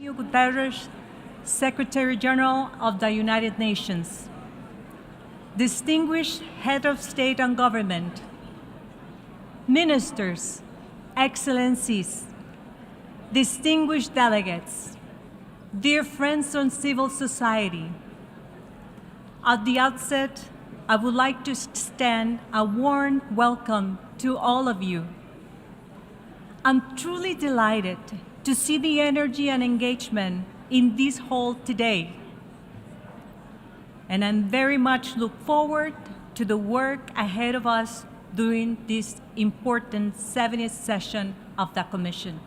Guterres, Secretary General of the United Nations, distinguished head of state and government, ministers, excellencies, distinguished delegates, dear friends on civil society. At the outset, I would like to extend a warm welcome to all of you. I'm truly delighted to see the energy and engagement in this hall today. And I'm very much look forward to the work ahead of us during this important 70th session of the Commission.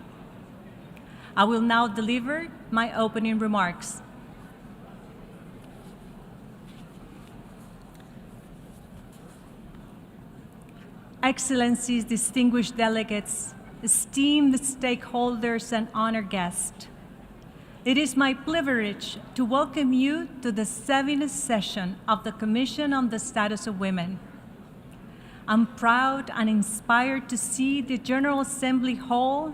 I will now deliver my opening remarks. Excellencies, distinguished delegates, esteemed stakeholders, and honored guests, it is my privilege to welcome you to the 70th session of the Commission on the Status of Women. I'm proud and inspired to see the General Assembly Hall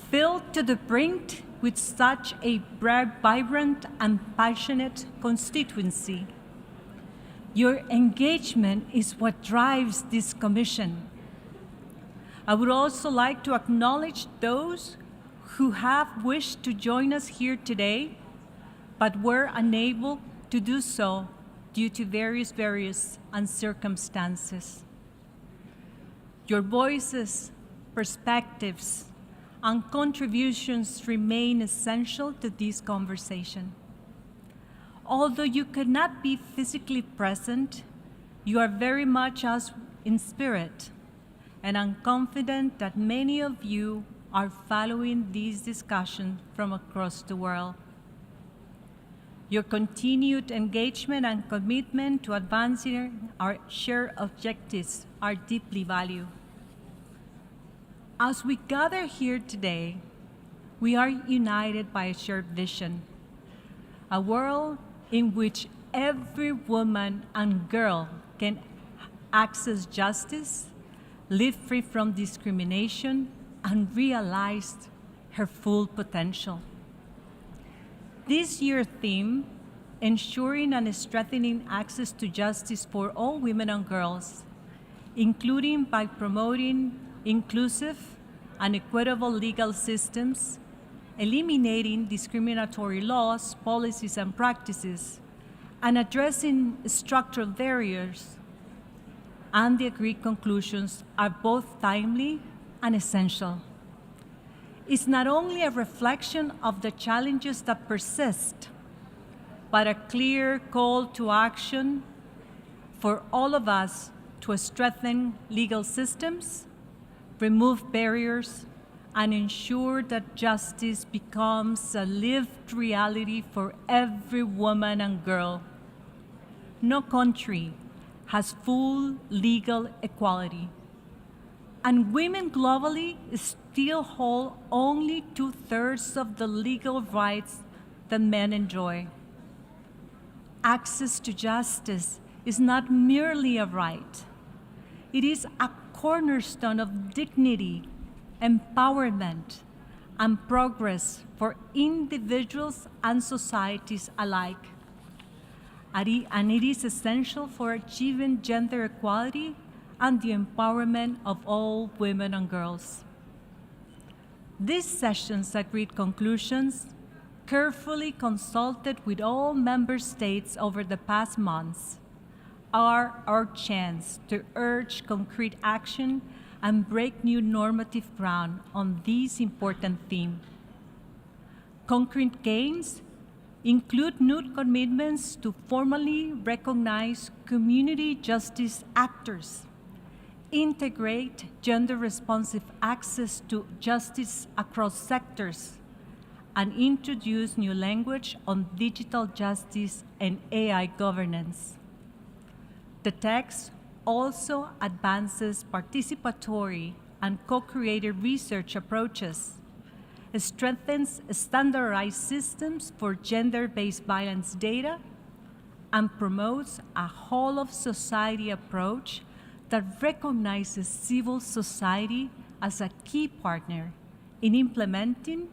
filled to the brim with such a vibrant and passionate constituency. Your engagement is what drives this commission. I would also like to acknowledge those who have wished to join us here today, but were unable to do so due to various circumstances. Your voices, perspectives, and contributions remain essential to this conversation. Although you could not be physically present, you are very much us in spirit, and I'm confident that many of you are following these discussions from across the world. Your continued engagement and commitment to advancing our shared objectives are deeply valued. As we gather here today, we are united by a shared vision, a world in which every woman and girl can access justice, live free from discrimination, and realize her full potential. This year's theme, ensuring and strengthening access to justice for all women and girls, including by promoting inclusive and equitable legal systems, eliminating discriminatory laws, policies, and practices, and addressing structural barriers, and the agreed conclusions are both timely and essential. It's not only a reflection of the challenges that persist, but a clear call to action for all of us to strengthen legal systems, remove barriers, and ensure that justice becomes a lived reality for every woman and girl. No country has full legal equality, and women globally still hold only 2/3 of the legal rights that men enjoy. Access to justice is not merely a right. It is a cornerstone of dignity, empowerment, and progress for individuals and societies alike. And it is essential for achieving gender equality and the empowerment of all women and girls. This session's agreed conclusions, carefully consulted with all member states over the past months, are our chance to urge concrete action and break new normative ground on this important theme. Concrete gains include new commitments to formally recognize community justice actors, integrate gender-responsive access to justice across sectors, and introduce new language on digital justice and AI governance. The text also advances participatory and co-created research approaches, strengthens standardized systems for gender-based violence data, and promotes a whole-of-society approach that recognizes civil society as a key partner in implementing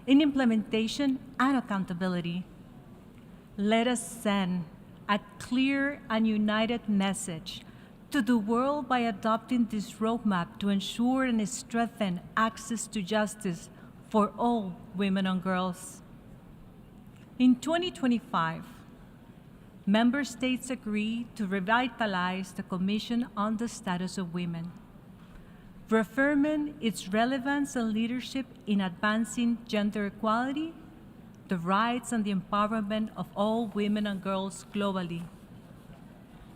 in implementation and accountability. Let us send a clear and united message to the world by adopting this roadmap to ensure and strengthen access to justice for all women and girls. In 2025, member states agreed to revitalize the Commission on the Status of Women, reaffirming its relevance and leadership in advancing gender equality, the rights and the empowerment of all women and girls globally.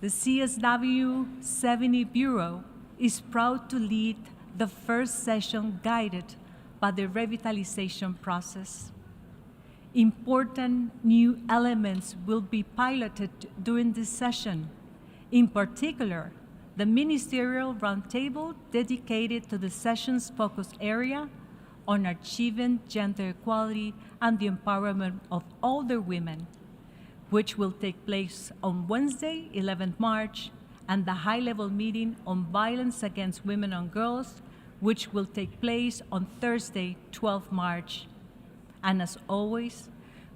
The CSW 70 Bureau is proud to lead the first session guided by the revitalization process. Important new elements will be piloted during this session. In particular, the Ministerial Roundtable dedicated to the session's focus area on achieving gender equality and the empowerment of older women, which will take place on Wednesday, 11th March, and the high-level meeting on violence against women and girls, which will take place on Thursday, 12th March. And as always,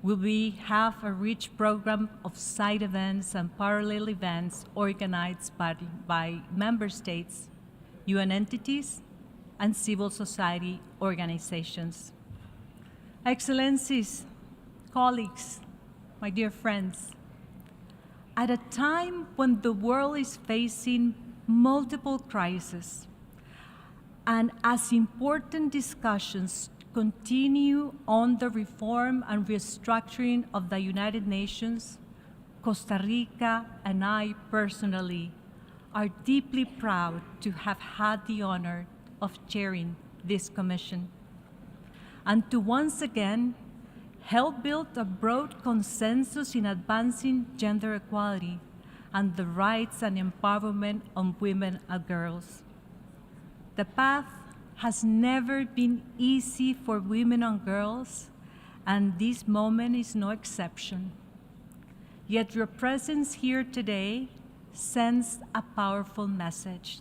we have a rich program of side events and parallel events organized by member states, UN entities, and civil society organizations. Excellencies, colleagues, my dear friends, at a time when the world is facing multiple crises, and as important discussions continue on the reform and restructuring of the United Nations, Costa Rica and I personally are deeply proud to have had the honor of chairing this commission, and to once again help build a broad consensus in advancing gender equality and the rights and empowerment of women and girls. The path has never been easy for women and girls, and this moment is no exception. Yet your presence here today sends a powerful message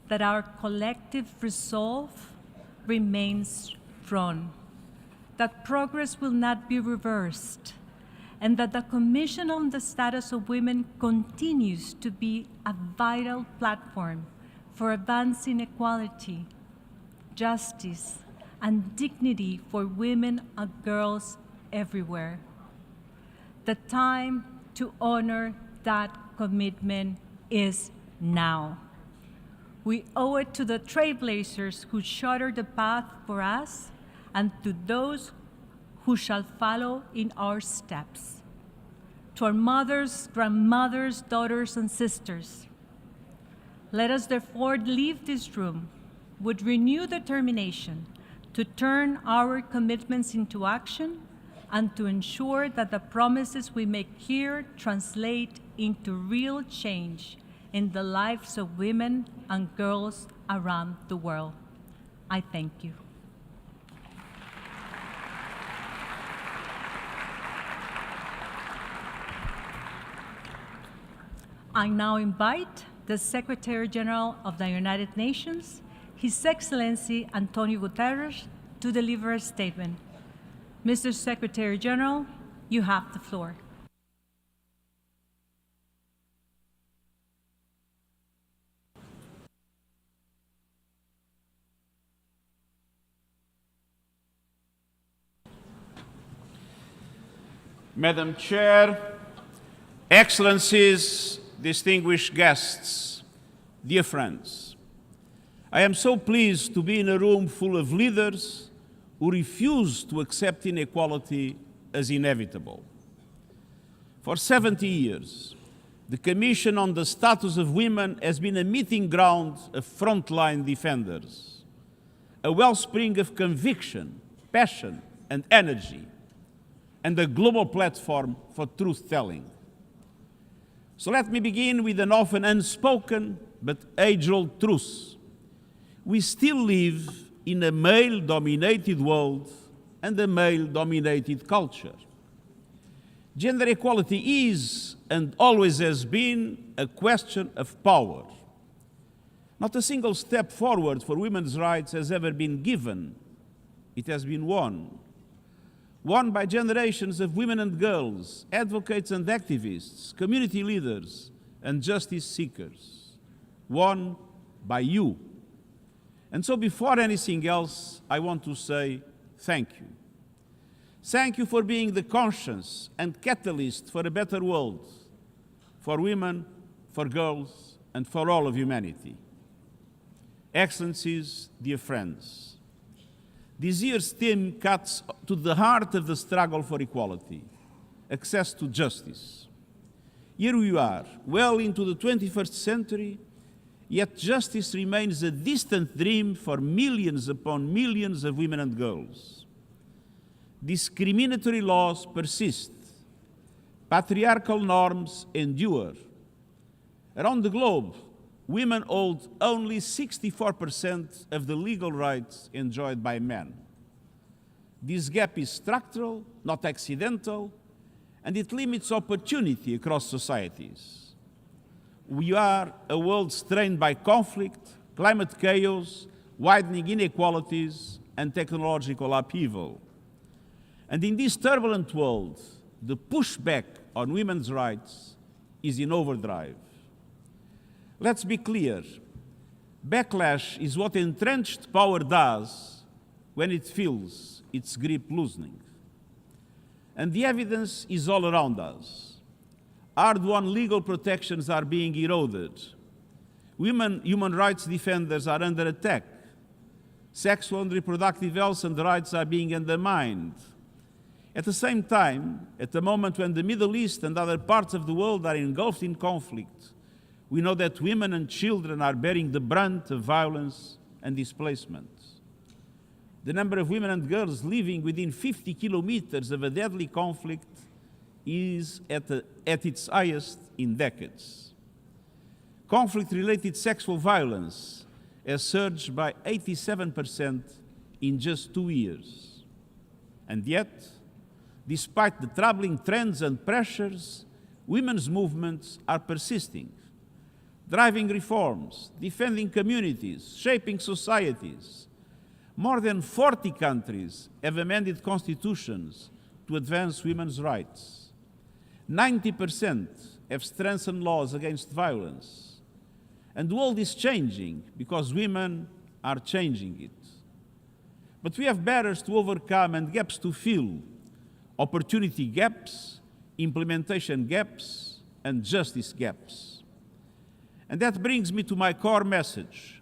that our collective resolve remains strong, that progress will not be reversed, and that the Commission on the Status of Women continues to be a vital platform for advancing equality, justice, and dignity for women and girls everywhere. The time to honor that commitment is now. We owe it to the trailblazers who chartered the path for us and to those who shall follow in our steps. To our mothers, grandmothers, daughters, and sisters, let us therefore leave this room with renewed determination to turn our commitments into action and to ensure that the promises we make here translate into real change in the lives of women and girls around the world. I thank you. I now invite the Secretary General of the United Nations, His Excellency Antonio Guterres, to deliver a statement. Mr. Secretary General, you have the floor. Madam Chair, Excellencies, distinguished guests, dear friends, I am so pleased to be in a room full of leaders who refuse to accept inequality as inevitable. For 70 years, the Commission on the Status of Women has been a meeting ground of frontline defenders, a wellspring of conviction, passion, and energy, and a global platform for truth-telling. So let me begin with an often unspoken but age-old truth. We still live in a male-dominated world and a male-dominated culture. Gender equality is, and always has been, a question of power. Not a single step forward for women's rights has ever been given. It has been won. won by generations of women and girls, advocates and activists, community leaders, and justice seekers. Won by you. And so before anything else, I want to say thank you. Thank you for being the conscience and catalyst for a better world, for women, for girls, and for all of humanity. Excellencies, dear friends, this year's theme cuts to the heart of the struggle for equality, access to justice. Here we are, well into the 21st century, yet justice remains a distant dream for millions upon millions of women and girls. Discriminatory laws persist. Patriarchal norms endure. Around the globe, women hold only 64% of the legal rights enjoyed by men. This gap is structural, not accidental, and it limits opportunity across societies. We are a world strained by conflict, climate chaos, widening inequalities, and technological upheaval. And in this turbulent world, the pushback on women's rights is in overdrive. Let's be clear. Backlash is what entrenched power does when it feels its grip loosening. And the evidence is all around us. Hard-won legal protections are being eroded. Women human rights defenders are under attack. Sexual and reproductive health and rights are being undermined. At the same time, at the moment when the Middle East and other parts of the world are engulfed in conflict, we know that women and children are bearing the brunt of violence and displacement. The number of women and girls living within 50 kilometers of a deadly conflict is at its highest in decades. Conflict-related sexual violence has surged by 87% in just 2 years. And yet, despite the troubling trends and pressures, women's movements are persisting, driving reforms, defending communities, shaping societies. More than 40 countries have amended constitutions to advance women's rights. 90% have strengthened laws against violence. And the world is changing because women are changing it. But we have barriers to overcome and gaps to fill: opportunity gaps, implementation gaps, and justice gaps. And that brings me to my core message.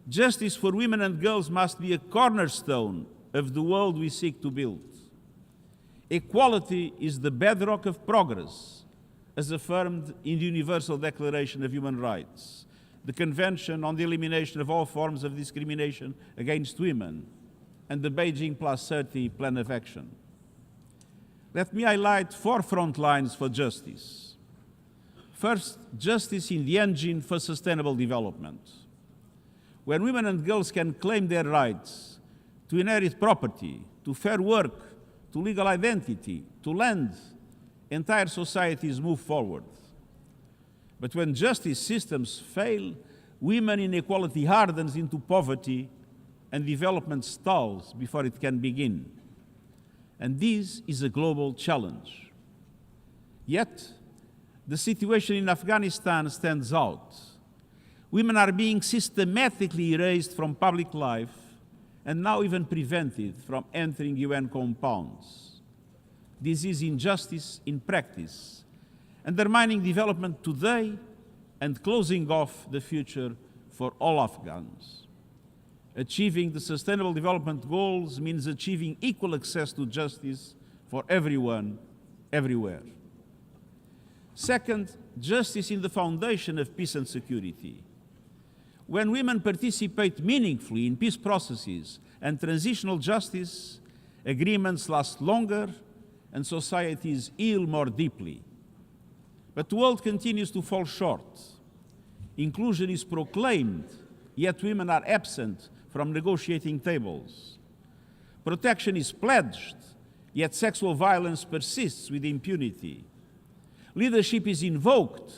Justice for women and girls must be a cornerstone of the world we seek to build. Equality is the bedrock of progress, as affirmed in the Universal Declaration of Human Rights, the Convention on the Elimination of All Forms of Discrimination Against Women, and the Beijing Plus 30 Plan of Action. Let me highlight 4 front lines for justice. First, justice in the engine for sustainable development. When women and girls can claim their rights to inherit property, to fair work, to legal identity, to land, entire societies move forward. But when justice systems fail, women inequality hardens into poverty and development stalls before it can begin. And this is a global challenge. Yet, the situation in Afghanistan stands out. Women are being systematically erased from public life and now even prevented from entering UN compounds. This is injustice in practice, undermining development today and closing off the future for all Afghans. Achieving the Sustainable Development Goals means achieving equal access to justice for everyone, everywhere. Second, justice in the foundation of peace and security. When women participate meaningfully in peace processes and transitional justice, agreements last longer and societies heal more deeply. But the world continues to fall short. Inclusion is proclaimed, yet women are absent from negotiating tables. Protection is pledged, yet sexual violence persists with impunity. Leadership is invoked,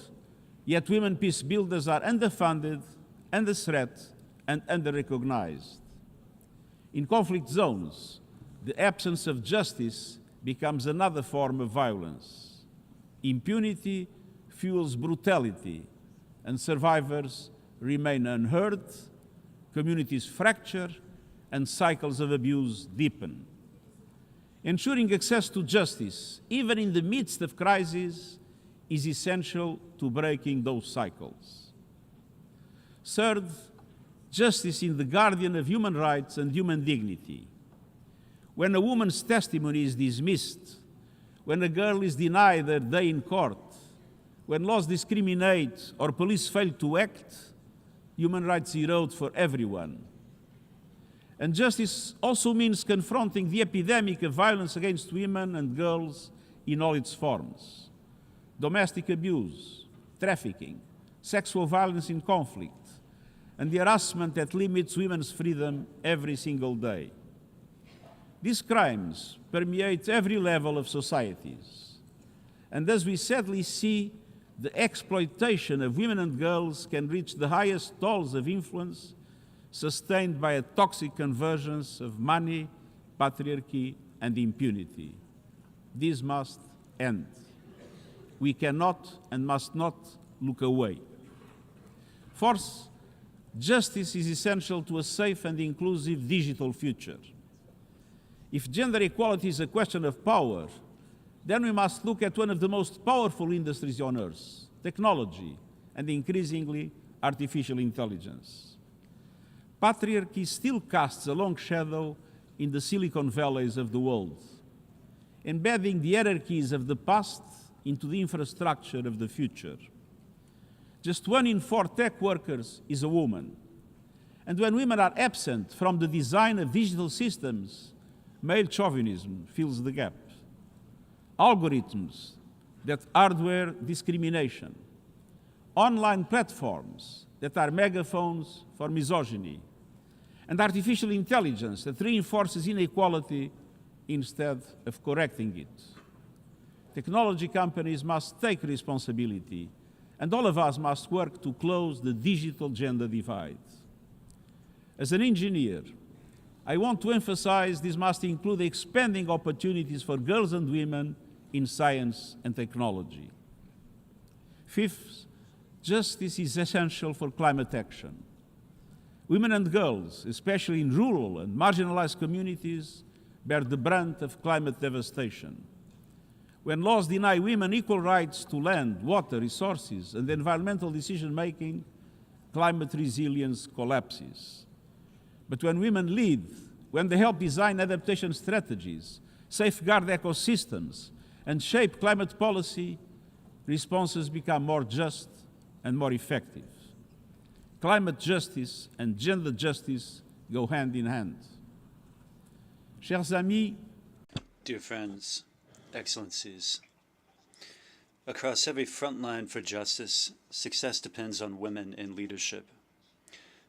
yet women peace builders are underfunded, under threat, and under-recognized. In conflict zones, the absence of justice becomes another form of violence. Impunity fuels brutality, and survivors remain unheard, communities fracture, and cycles of abuse deepen. Ensuring access to justice, even in the midst of crises, is essential to breaking those cycles. Third, justice is the guardian of human rights and human dignity. When a woman's testimony is dismissed, when a girl is denied her day in court, when laws discriminate or police fail to act, human rights erode for everyone. And justice also means confronting the epidemic of violence against women and girls in all its forms. Domestic abuse, trafficking, sexual violence in conflict, and the harassment that limits women's freedom every single day. These crimes permeate every level of societies. And as we sadly see, the exploitation of women and girls can reach the highest halls of influence, sustained by a toxic convergence of money, patriarchy, and impunity. This must end. We cannot and must not look away. Fourth, justice is essential to a safe and inclusive digital future. If gender equality is a question of power, then we must look at one of the most powerful industries on earth, technology, and increasingly artificial intelligence. Patriarchy still casts a long shadow in the Silicon Valleys of the world, embedding the hierarchies of the past into the infrastructure of the future. Just 1 in 4 tech workers is a woman. And when women are absent from the design of digital systems, male chauvinism fills the gap. Algorithms that hardware discrimination, online platforms that are megaphones for misogyny, and artificial intelligence that reinforces inequality instead of correcting it. Technology companies must take responsibility, and all of us must work to close the digital gender divide. As an engineer, I want to emphasize this must include expanding opportunities for girls and women in science and technology. Fifth, justice is essential for climate action. Women and girls, especially in rural and marginalized communities, bear the brunt of climate devastation. When laws deny women equal rights to land, water, resources, and environmental decision-making, climate resilience collapses. But when women lead, when they help design adaptation strategies, safeguard ecosystems, and shape climate policy, responses become more just and more effective. Climate justice and gender justice go hand in hand. Chers amis, dear friends, excellencies, across every front line for justice, success depends on women in leadership.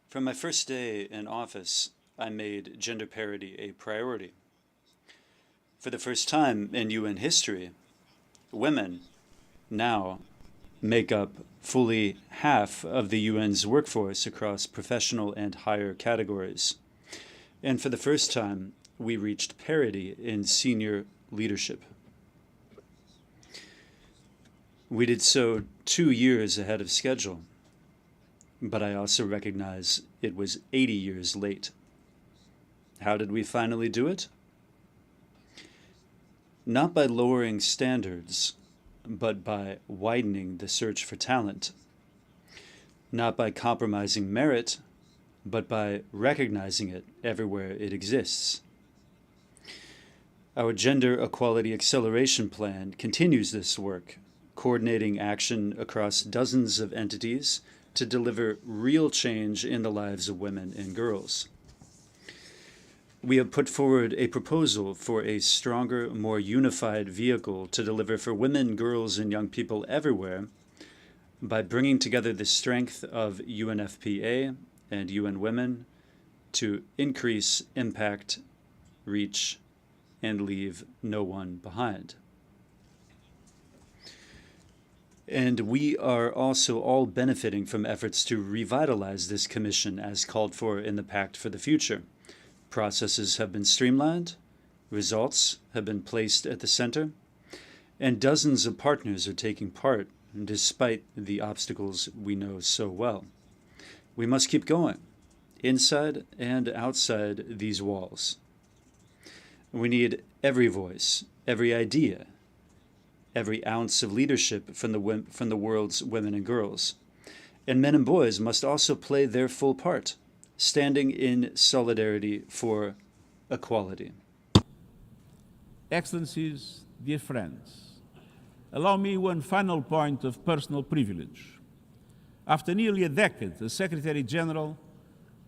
From my first day in office, I made gender parity a priority. For the first time in UN history, women now make up fully half of the UN's workforce across professional and higher categories. And for the first time, we reached parity in senior leadership. We did so 2 years ahead of schedule, but I also recognize it was 80 years late. How did we finally do it? Not by lowering standards, but by widening the search for talent. Not by compromising merit, but by recognizing it everywhere it exists. Our Gender Equality Acceleration Plan continues this work, coordinating action across dozens of entities to deliver real change in the lives of women and girls. We have put forward a proposal for a stronger, more unified vehicle to deliver for women, girls, and young people everywhere by bringing together the strength of UNFPA and UN Women to increase impact, reach, and leave no one behind. And we are also all benefiting from efforts to revitalize this commission as called for in the Pact for the Future. Processes have been streamlined, Results have been placed at the center, and dozens of partners are taking part, despite the obstacles we know so well. We must keep going, inside and outside these walls. We need every voice, every idea, every ounce of leadership from the world's women and girls. And men and boys must also play their full part, standing in solidarity for equality. Excellencies, dear friends, allow me one final point of personal privilege. After nearly a decade as Secretary General,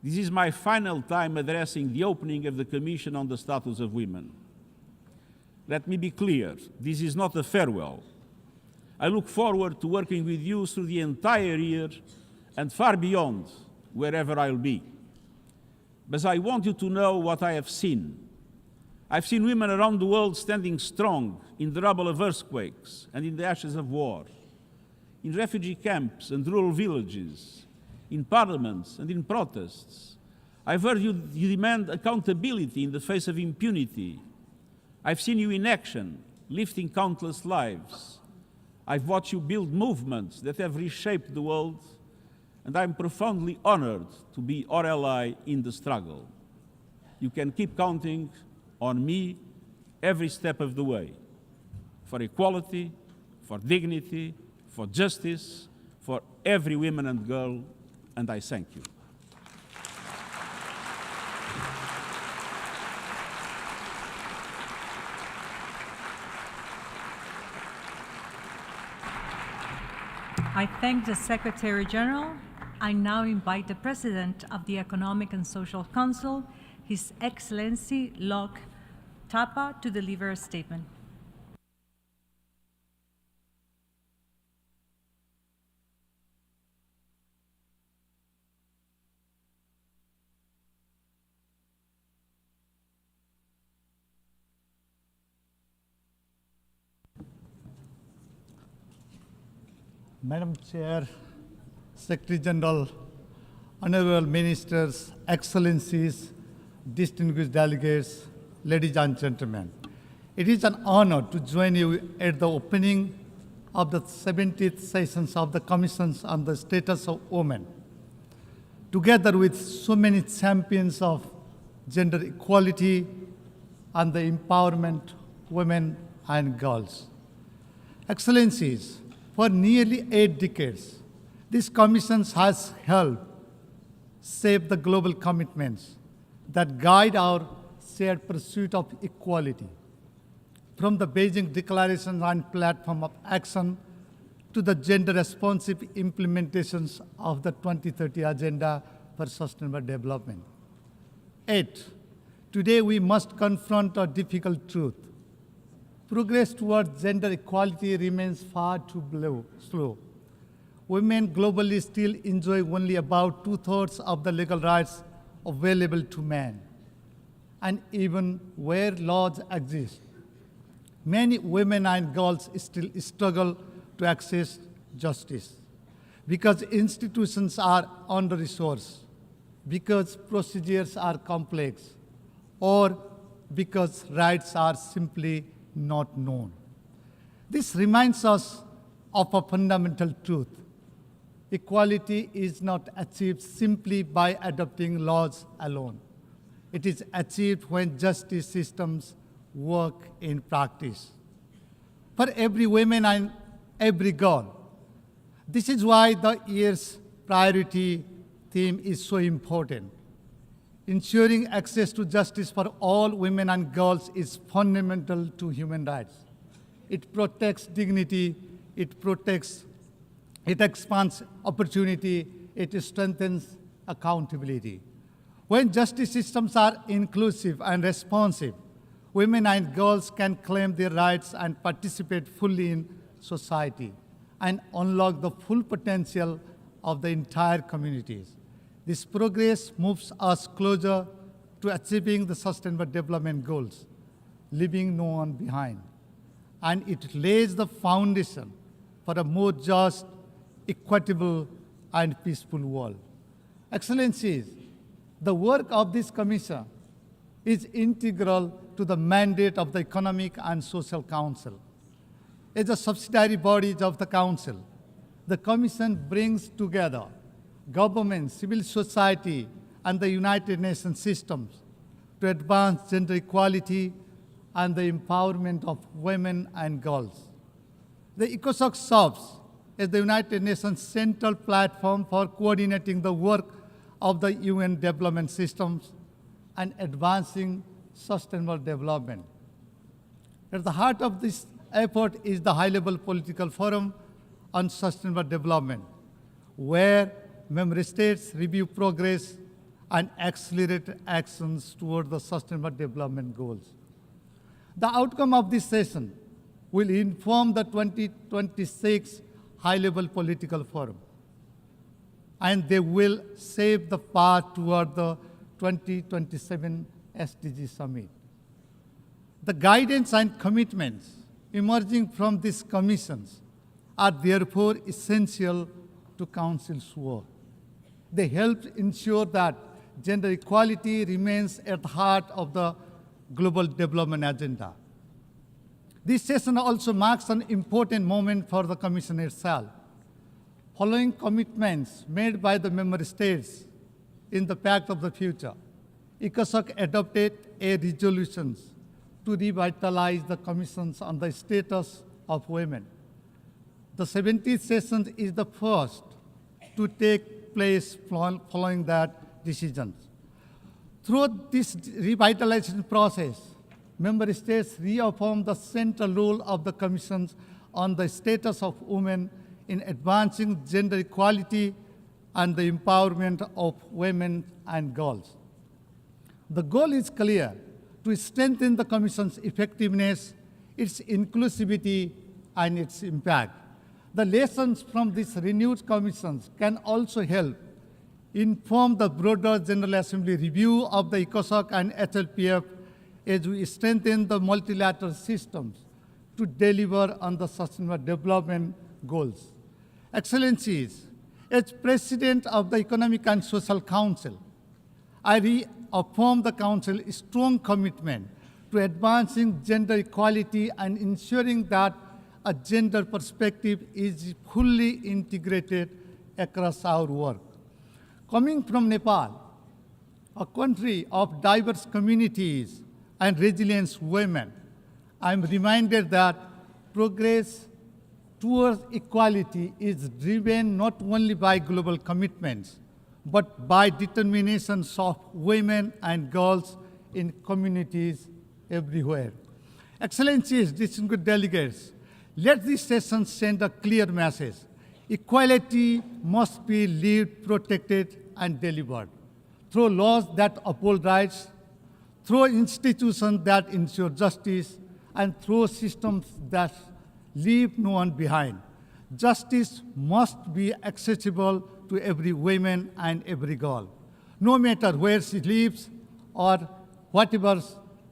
this is my final time addressing the opening of the Commission on the Status of Women. Let me be clear, this is not a farewell. I look forward to working with you through the entire year and far beyond, wherever I'll be. But I want you to know what I have seen. I've seen women around the world standing strong in the rubble of earthquakes and in the ashes of war, in refugee camps and rural villages, in parliaments and in protests. I've heard you demand accountability in the face of impunity. I've seen you in action, lifting countless lives. I've watched you build movements that have reshaped the world, and I'm profoundly honored to be your ally in the struggle. You can keep counting on me every step of the way, for equality, for dignity, for justice, for every woman and girl, and I thank you. I thank the Secretary General. I now invite the President of the Economic and Social Council, His Excellency Lok Tapa, to deliver a statement. Madam Chair, Secretary General, Honorable Ministers, Excellencies, distinguished delegates, ladies and gentlemen. It is an honor to join you at the opening of the 70th sessions of the Commissions on the Status of Women. Together with so many champions of gender equality and the empowerment of women and girls. Excellencies, for nearly 8 decades, this Commission has helped shape the global commitments that guide our shared pursuit of equality. From the Beijing Declaration and Platform of Action to the gender-responsive implementations of the 2030 Agenda for Sustainable Development. 8. Today we must confront a difficult truth. Progress towards gender equality remains far too slow. Women globally still enjoy only about 2/3 of the legal rights available to men. And even where laws exist, many women and girls still struggle to access justice because institutions are under-resourced, because procedures are complex, or because rights are simply not known. This reminds us of a fundamental truth. Equality is not achieved simply by adopting laws alone. It is achieved when justice systems work in practice. For every woman and every girl. This is why the year's priority theme is so important. Ensuring access to justice for all women and girls is fundamental to human rights. It protects dignity, it expands opportunity, it strengthens accountability. When justice systems are inclusive and responsive, women and girls can claim their rights and participate fully in society and unlock the full potential of the entire communities. This progress moves us closer to achieving the Sustainable Development Goals, leaving no one behind. And it lays the foundation for a more just, equitable, and peaceful world. Excellencies, the work of this Commission is integral to to the mandate of the Economic and Social Council. As a subsidiary body of the Council, the Commission brings together government, civil society, and the United Nations systems to advance gender equality and the empowerment of women and girls. The ECOSOC serves as the United Nations central platform for coordinating the work of the UN development systems and advancing sustainable development. At the heart of this effort is the high-level political forum on sustainable development, where member states review progress and accelerate actions toward the sustainable development goals. The outcome of this session will inform the 2026 high-level political forum, and they will shape the path toward the 2027 SDG Summit. The guidance and commitments emerging from these commissions are therefore essential to Council's work. They help ensure that gender equality remains at the heart of the global development agenda. This session also marks an important moment for the Commission itself. Following commitments made by the member states in the Pact of the Future, ECOSOC adopted a resolution to revitalize the commissions on the status of women. The 70th session is the first to take place following that decision. Through this revitalization process, member states reaffirm the central role of the commissions on the status of women in advancing gender equality and the empowerment of women and girls. The goal is clear: to strengthen the Commission's effectiveness, its inclusivity, and its impact. The lessons from these renewed commissions can also help inform the broader General Assembly review of the ECOSOC and HLPF as we strengthen the multilateral systems to deliver on the sustainable development goals. Excellencies, as President of the Economic and Social Council, I reaffirm the Council's strong commitment to advancing gender equality and ensuring that a gender perspective is fully integrated across our work. Coming from Nepal, a country of diverse communities and resilient women, I am reminded that progress towards equality is driven not only by global commitments, but by determinations of women and girls in communities everywhere. Excellencies, distinguished delegates, let this session send a clear message. Equality must be lived, protected, and delivered through laws that uphold rights, through institutions that ensure justice, and through systems that leave no one behind. Justice must be accessible to every woman and every girl, no matter where she lives or whatever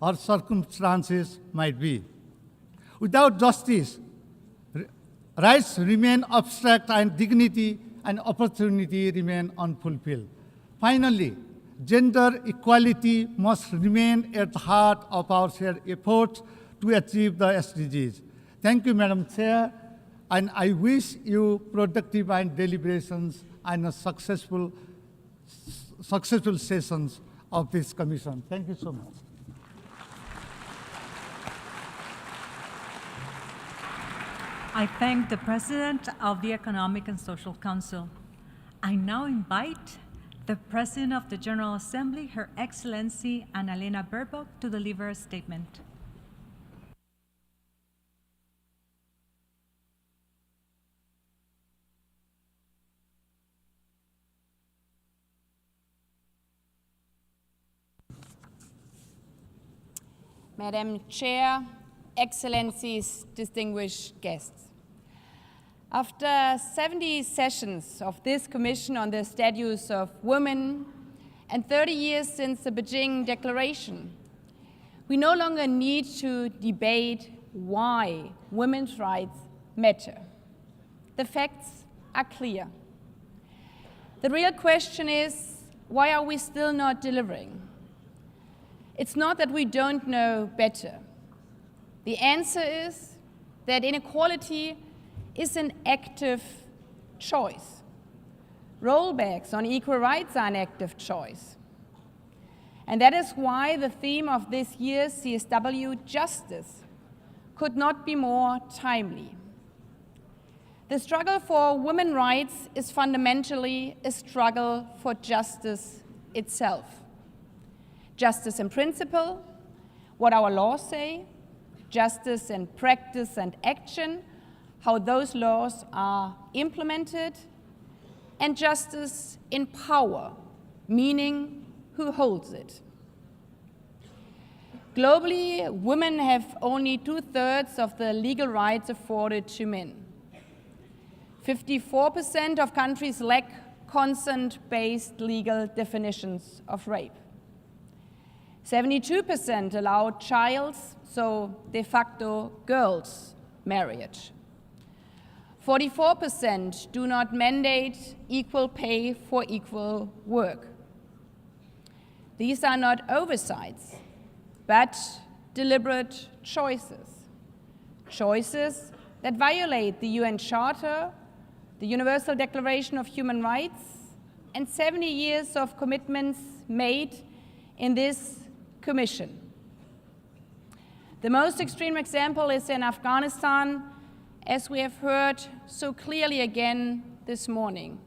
her circumstances might be. Without justice, rights remain abstract and dignity and opportunity remain unfulfilled. Finally, gender equality must remain at the heart of our shared efforts to achieve the SDGs. Thank you, Madam Chair, and I wish you productive and deliberations and a successful sessions of this commission. Thank you so much. I thank the President of the Economic and Social Council. I now invite the President of the General Assembly, Her Excellency Annalena Baerbock, to deliver a statement. Madam Chair, Excellencies, distinguished guests. After 70 sessions of this Commission on the Status of Women and 30 years since the Beijing Declaration, we no longer need to debate why women's rights matter. The facts are clear. The real question is, why are we still not delivering? It's not that we don't know better. The answer is that inequality is an active choice. Rollbacks on equal rights are an active choice. And that is why the theme of this year's CSW, Justice, could not be more timely. The struggle for women's rights is fundamentally a struggle for justice itself. Justice in principle, what our laws say, justice in practice and action, how those laws are implemented, and justice in power, meaning who holds it. Globally, women have only 2/3 of the legal rights afforded to men. 54% of countries lack consent-based legal definitions of rape. 72% allow child's, so de facto girls' marriage. 44% do not mandate equal pay for equal work. These are not oversights, but deliberate choices. Choices that violate the UN Charter, the Universal Declaration of Human Rights, and 70 years of commitments made in this Commission. The most extreme example is in Afghanistan, as we have heard so clearly again this morning.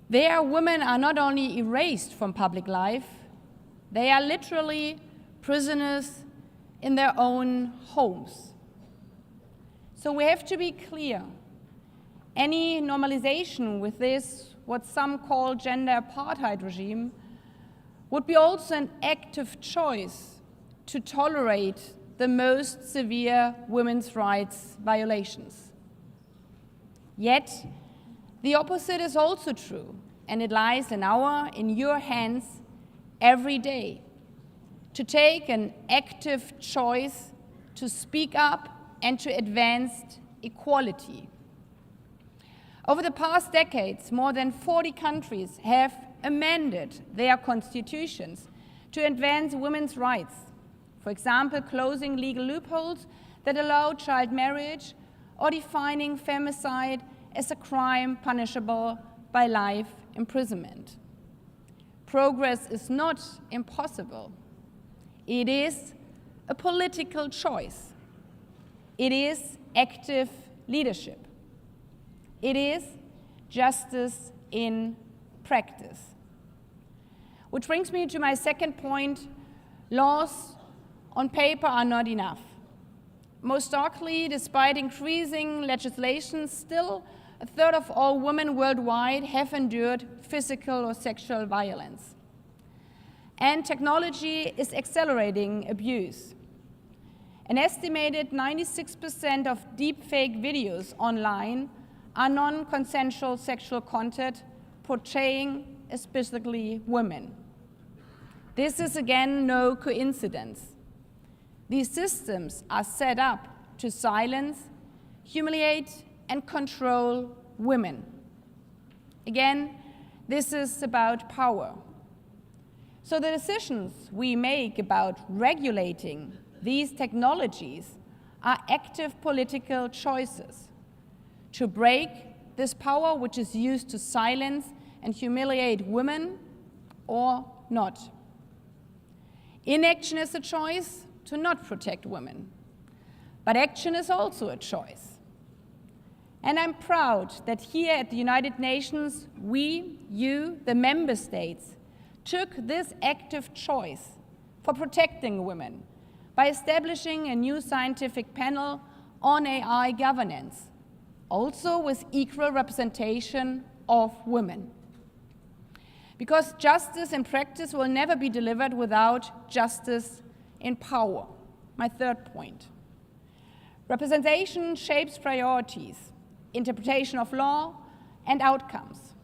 There, women are not only erased from public life, they are literally prisoners in their own homes. So we have to be clear. Any normalization with this, what some call gender apartheid regime, would be also an active choice to tolerate the most severe women's rights violations. Yet, the opposite is also true, and it lies in your hands every day to take an active choice to speak up and to advance equality. Over the past decades, more than 40 countries have amended their constitutions to advance women's rights. For example, closing legal loopholes that allow child marriage or defining femicide as a crime punishable by life imprisonment. Progress is not impossible. It is a political choice. It is active leadership. It is justice in practice. Which brings me to my second point: laws on paper are not enough. Most starkly, despite increasing legislation, still 1/3 of all women worldwide have endured physical or sexual violence. And technology is accelerating abuse. An estimated 96% of deepfake videos online are non-consensual sexual content portraying especially women. This is again no coincidence. These systems are set up to silence, humiliate, and control women. Again, this is about power. So the decisions we make about regulating these technologies are active political choices to break this power which is used to silence and humiliate women or not. Inaction is a choice to not protect women, but action is also a choice. And I'm proud that here at the United Nations, we, you, the member states, took this active choice for protecting women by establishing a new scientific panel on AI governance, also with equal representation of women. Because justice in practice will never be delivered without justice in power. My third point. Representation shapes priorities, interpretation of law, and outcomes.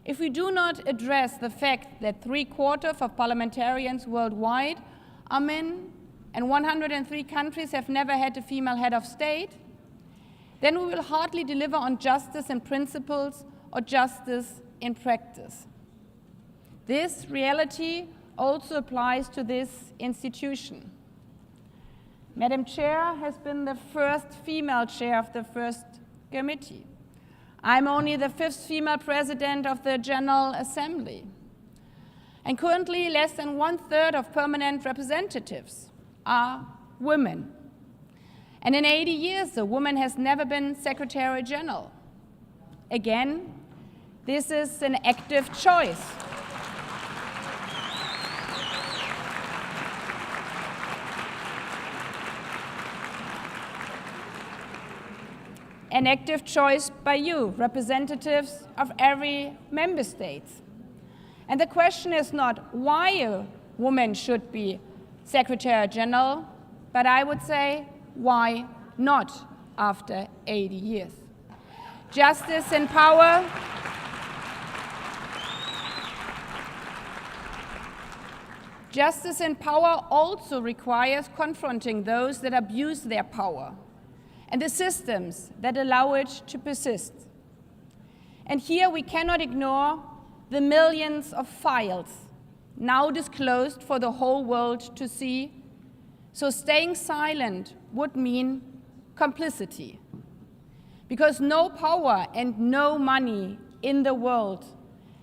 If we do not address the fact that 3/4 of parliamentarians worldwide are men and 103 countries have never had a female head of state, then we will hardly deliver on justice in principles or justice in practice. This reality also applies to this institution. Madam Chair has been the first female chair of the first committee. I'm only the 5th female president of the General Assembly. And currently, less than 1/3 of permanent representatives are women. And in 80 years, a woman has never been Secretary General. Again, this is an active choice. An active choice by you, representatives of every member state. And the question is not why a woman should be Secretary General, but I would say why not after 80 years. Justice and power also requires confronting those that abuse their power and the systems that allow it to persist. And here we cannot ignore the millions of files now disclosed for the whole world to see, so staying silent would mean complicity. Because no power and no money in the world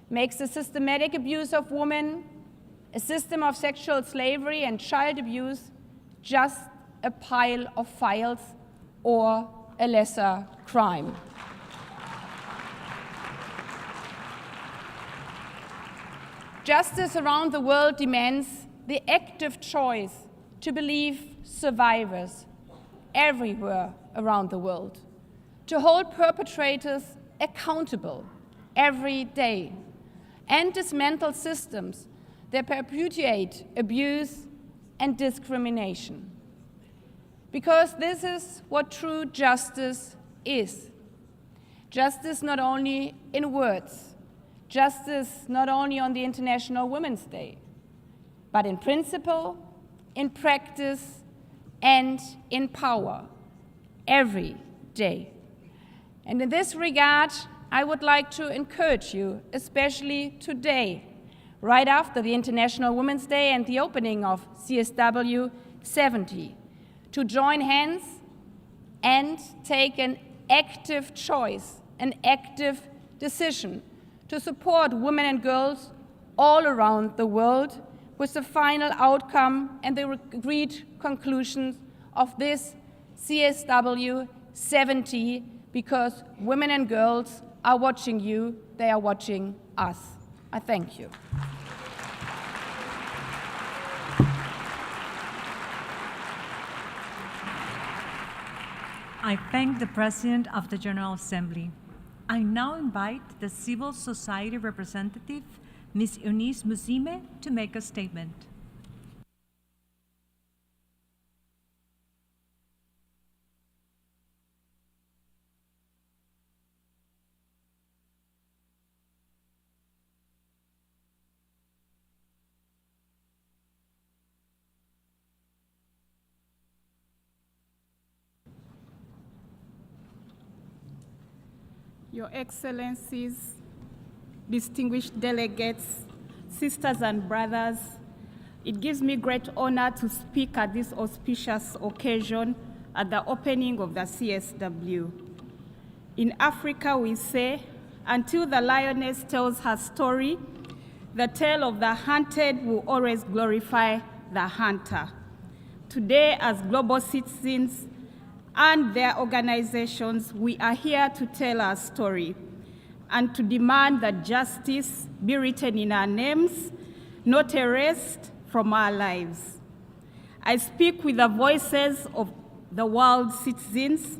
makes the systematic abuse of women, a system of sexual slavery and child abuse, just a pile of files or a lesser crime. Justice around the world demands the active choice to believe survivors everywhere around the world, to hold perpetrators accountable every day, and dismantle systems that perpetuate abuse and discrimination. Because this is what true justice is. Justice not only in words, justice not only on the International Women's Day, but in principle, in practice, and in power, every day. And in this regard, I would like to encourage you, especially today, right after the International Women's Day and the opening of CSW 70, to join hands and take an active choice, an active decision to support women and girls all around the world with the final outcome and the agreed conclusions of this CSW 70, because women and girls are watching you, they are watching us. I thank you. I thank the President of the General Assembly. I now invite the civil society representative, Ms. Eunice Muzime, to make a statement. Your Excellencies, distinguished delegates, sisters and brothers, it gives me great honor to speak at this auspicious occasion at the opening of the CSW. In Africa, we say, until the lioness tells her story, the tale of the hunted will always glorify the hunter. Today, as global citizens and their organizations, we are here to tell our story and to demand that justice be written in our names, not erased from our lives. I speak with the voices of the world's citizens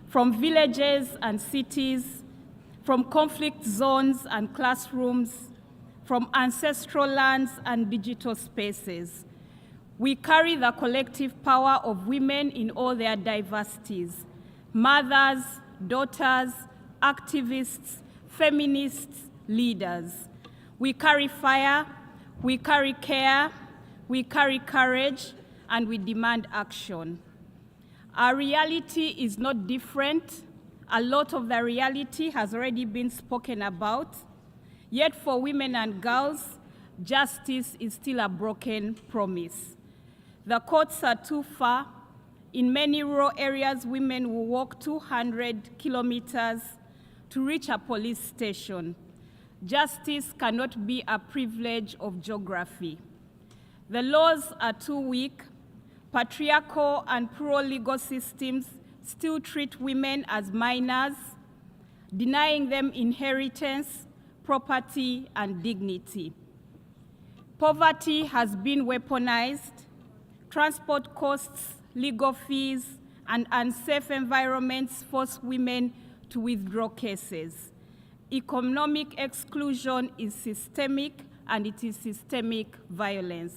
from villages and cities, from conflict zones and classrooms, from ancestral lands and digital spaces. We carry the collective power of women in all their diversities: mothers, daughters, activists, feminists, leaders. We carry fire, we carry care, we carry courage, and we demand action. Our reality is not different. A lot of the reality has already been spoken about. Yet for women and girls, justice is still a broken promise. The courts are too far. In many rural areas, women will walk 200 kilometers to reach a police station. Justice cannot be a privilege of geography. The laws are too weak. Patriarchal and plural legal systems still treat women as minors, denying them inheritance, property, and dignity. Poverty has been weaponized. Transport costs, legal fees, and unsafe environments force women to withdraw cases. Economic exclusion is systemic, and it is systemic violence.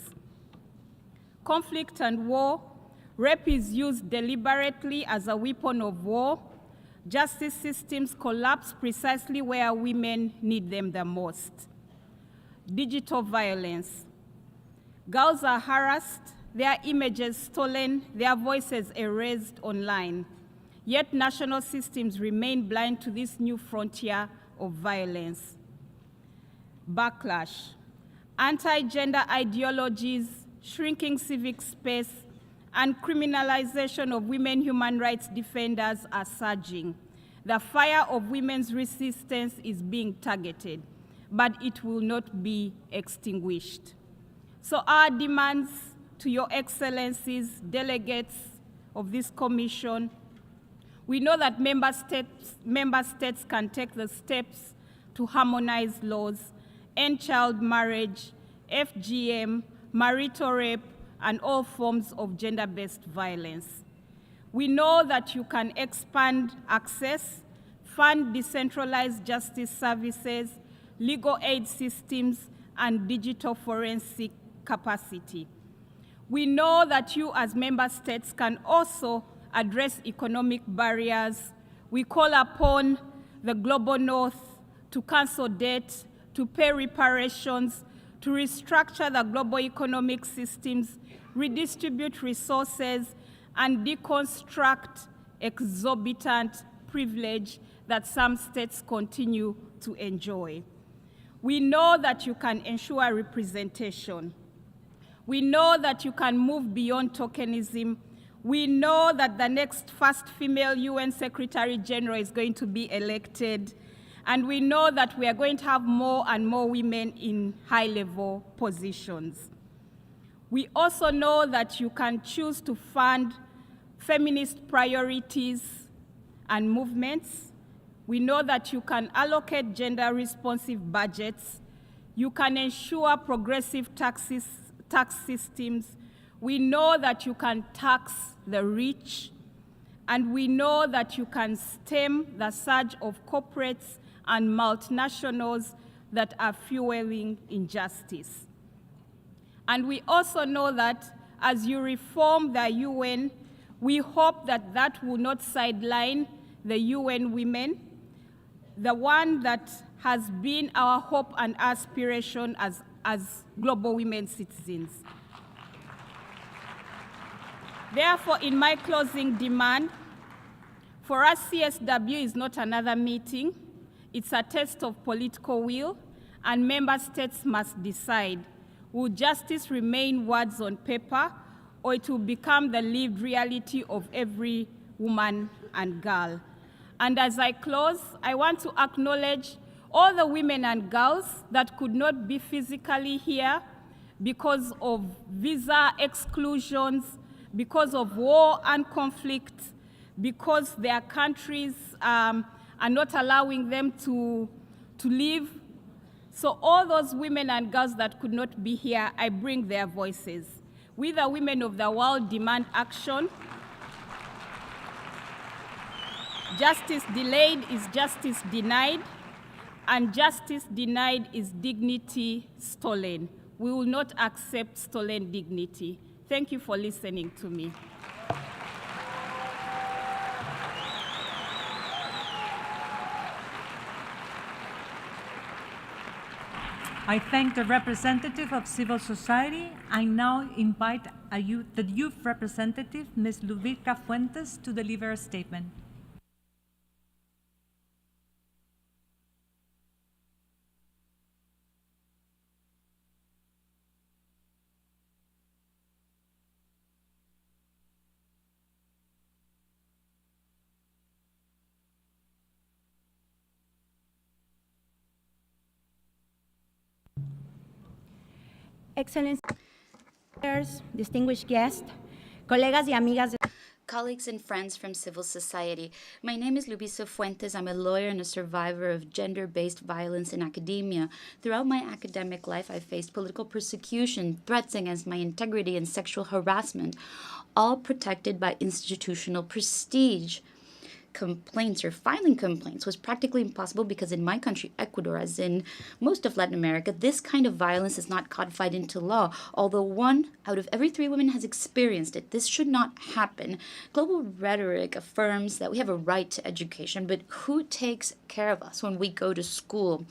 Conflict and war, rape is used deliberately as a weapon of war. Justice systems collapse precisely where women need them the most. Digital violence. Girls are harassed, their images stolen, their voices erased online. Yet national systems remain blind to this new frontier of violence. Backlash. Anti-gender ideologies, shrinking civic space, and criminalization of women human rights defenders are surging. The fire of women's resistance is being targeted, but it will not be extinguished. So our demands to your excellencies, delegates of this commission, we know that member states can take the steps to harmonize laws, end child marriage, FGM, marital rape, and all forms of gender-based violence. We know that you can expand access, fund decentralized justice services, legal aid systems, and digital forensic capacity. We know that you as member states can also address economic barriers. We call upon the global north to cancel debt, to pay reparations, to restructure the global economic systems, redistribute resources, and deconstruct exorbitant privilege that some states continue to enjoy. We know that you can ensure representation. We know that you can move beyond tokenism. We know that the next first female UN Secretary General is going to be elected. And we know that we are going to have more and more women in high-level positions. We also know that you can choose to fund feminist priorities and movements. We know that you can allocate gender-responsive budgets. You can ensure progressive tax systems. We know that you can tax the rich. And we know that you can stem the surge of corporates and multinationals that are fueling injustice. And we also know that as you reform the UN, we hope that that will not sideline the UN women, the one that has been our hope and aspiration as global women citizens. Therefore, in my closing demand, for us, CSW is not another meeting. It's a test of political will, and member states must decide. Will justice remain words on paper, or it will become the lived reality of every woman and girl? And as I close, I want to acknowledge all the women and girls that could not be physically here because of visa exclusions, because of war and conflict, because their countries are not allowing them to live. So all those women and girls that could not be here, I bring their voices. We, the women of the world, demand action. Justice delayed is justice denied, and justice denied is dignity stolen. We will not accept stolen dignity. Thank you for listening to me. I thank the representative of civil society. I now invite the youth representative, Ms. Ludwika Fuentes, to deliver a statement. Excellencies, distinguished guests, colegas y amigas. Colleagues and friends from civil society. My name is Luisa Fuentes. I'm a lawyer and a survivor of gender-based violence in academia. Throughout my academic life, I've faced political persecution, threats against my integrity, and sexual harassment, all protected by institutional prestige. Complaints or filing complaints was practically impossible because in my country, Ecuador, as in most of Latin America, this kind of violence is not codified into law. Although 1 out of every 3 women has experienced it, this should not happen. Global rhetoric affirms that we have a right to education, but who takes care of us when we go to school?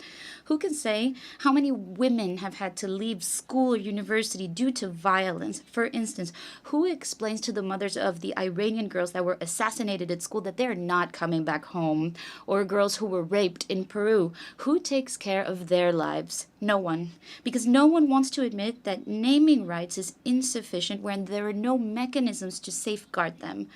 Who can say how many women have had to leave school or university due to violence? For instance, who explains to the mothers of the Iranian girls that were assassinated at school that they're not coming back home, or girls who were raped in Peru? Who takes care of their lives? No one. Because no one wants to admit that naming rights is insufficient when there are no mechanisms to safeguard them.